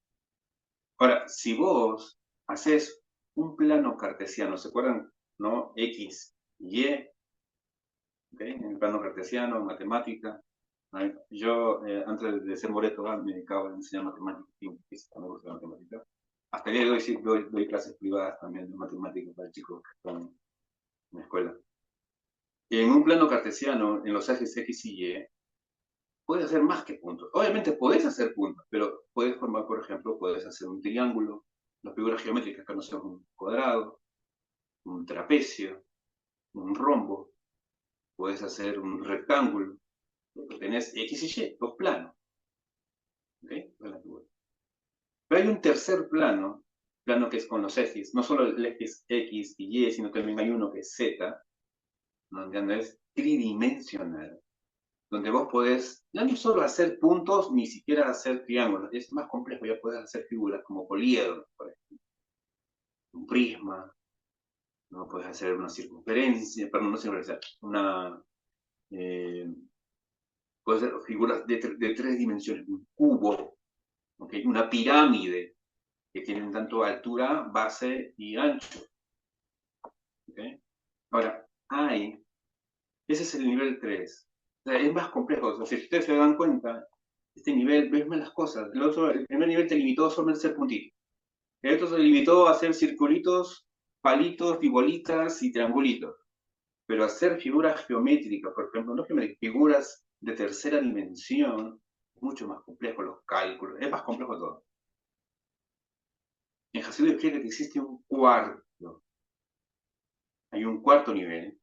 B: Ahora, si vos haces un plano cartesiano, ¿se acuerdan? ¿No? X, Y, ¿okay? En el plano cartesiano, matemática. Yo, antes de ser Moreto, me dedicaba a enseñar matemáticas y física, me gusta la matemática. Hasta el día de hoy sí doy clases privadas también de matemáticas para chicos que están en la escuela. En un plano cartesiano, en los ejes X y Y, puedes hacer más que puntos. Obviamente puedes hacer puntos, pero puedes formar, por ejemplo, puedes hacer un triángulo, las figuras geométricas que no sean un cuadrado, un trapecio, un rombo. puedes hacer un rectángulo, tenés X y Y, dos planos. ¿Okay? Pero hay un tercer plano que es con los ejes, no solo el eje es X y Y, sino también hay uno que es Z, donde es tridimensional, donde vos podés ya no solo hacer puntos, ni siquiera hacer triángulos, es más complejo, ya podés hacer figuras como poliedros, por ejemplo, un prisma, ¿no? Puedes hacer una circunferencia, perdón, no circunferencia, eh, puedes hacer figuras de tres dimensiones, un cubo, ¿okay? Una pirámide, que tienen tanto altura, base y ancho. ¿Okay? Ahora, ese es el nivel 3. O sea, es más complejo. O sea, si ustedes se dan cuenta, este nivel ves más las cosas. El primer nivel te limitó solamente a hacer puntitos. El otro se limitó a hacer circulitos, palitos y bolitas y triangulitos. Pero hacer figuras geométricas, por ejemplo, no geométricas, figuras de tercera dimensión, es mucho más complejo los cálculos, es más complejo todo. En Hasidut explica que existe un cuarto, hay un cuarto nivel.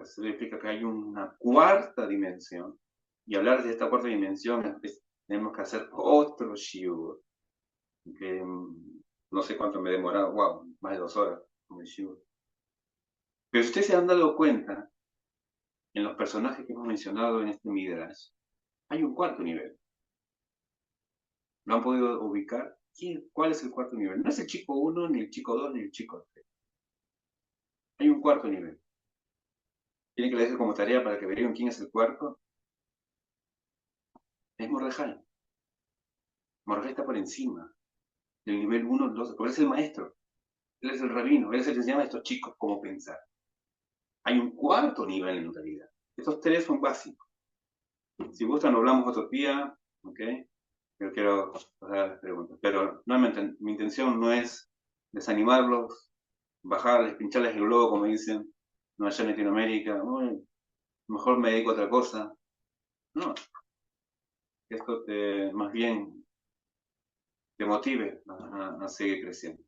B: Hasidut explica que hay una cuarta dimensión, y hablar de esta cuarta dimensión tenemos que hacer otro shiur, que no sé cuánto me he demorado, wow, más de 2 horas con el shiur. Pero ustedes se han dado cuenta, en los personajes que hemos mencionado en este Midrash, hay un cuarto nivel. ¿Lo han podido ubicar? ¿Cuál es el cuarto nivel? No es el chico 1, ni el chico 2, ni el chico 3. Hay un cuarto nivel. ¿Tienen que leerse como tarea para que vean quién es el cuarto? Es Mordejai. Mordejai está por encima del nivel 1, 2, porque él es el maestro. Él es el rabino. Él es el que enseña a estos chicos cómo pensar. Hay un cuarto nivel en realidad. Estos tres son básicos. Si gustan, hablamos otro día, ¿ok? Pero quiero hacer las preguntas. Pero nuevamente, mi intención no es desanimarlos, bajarles, pincharles el globo, como dicen, no allá en Latinoamérica, mejor me dedico a otra cosa. No, que esto más bien te motive a seguir creciendo.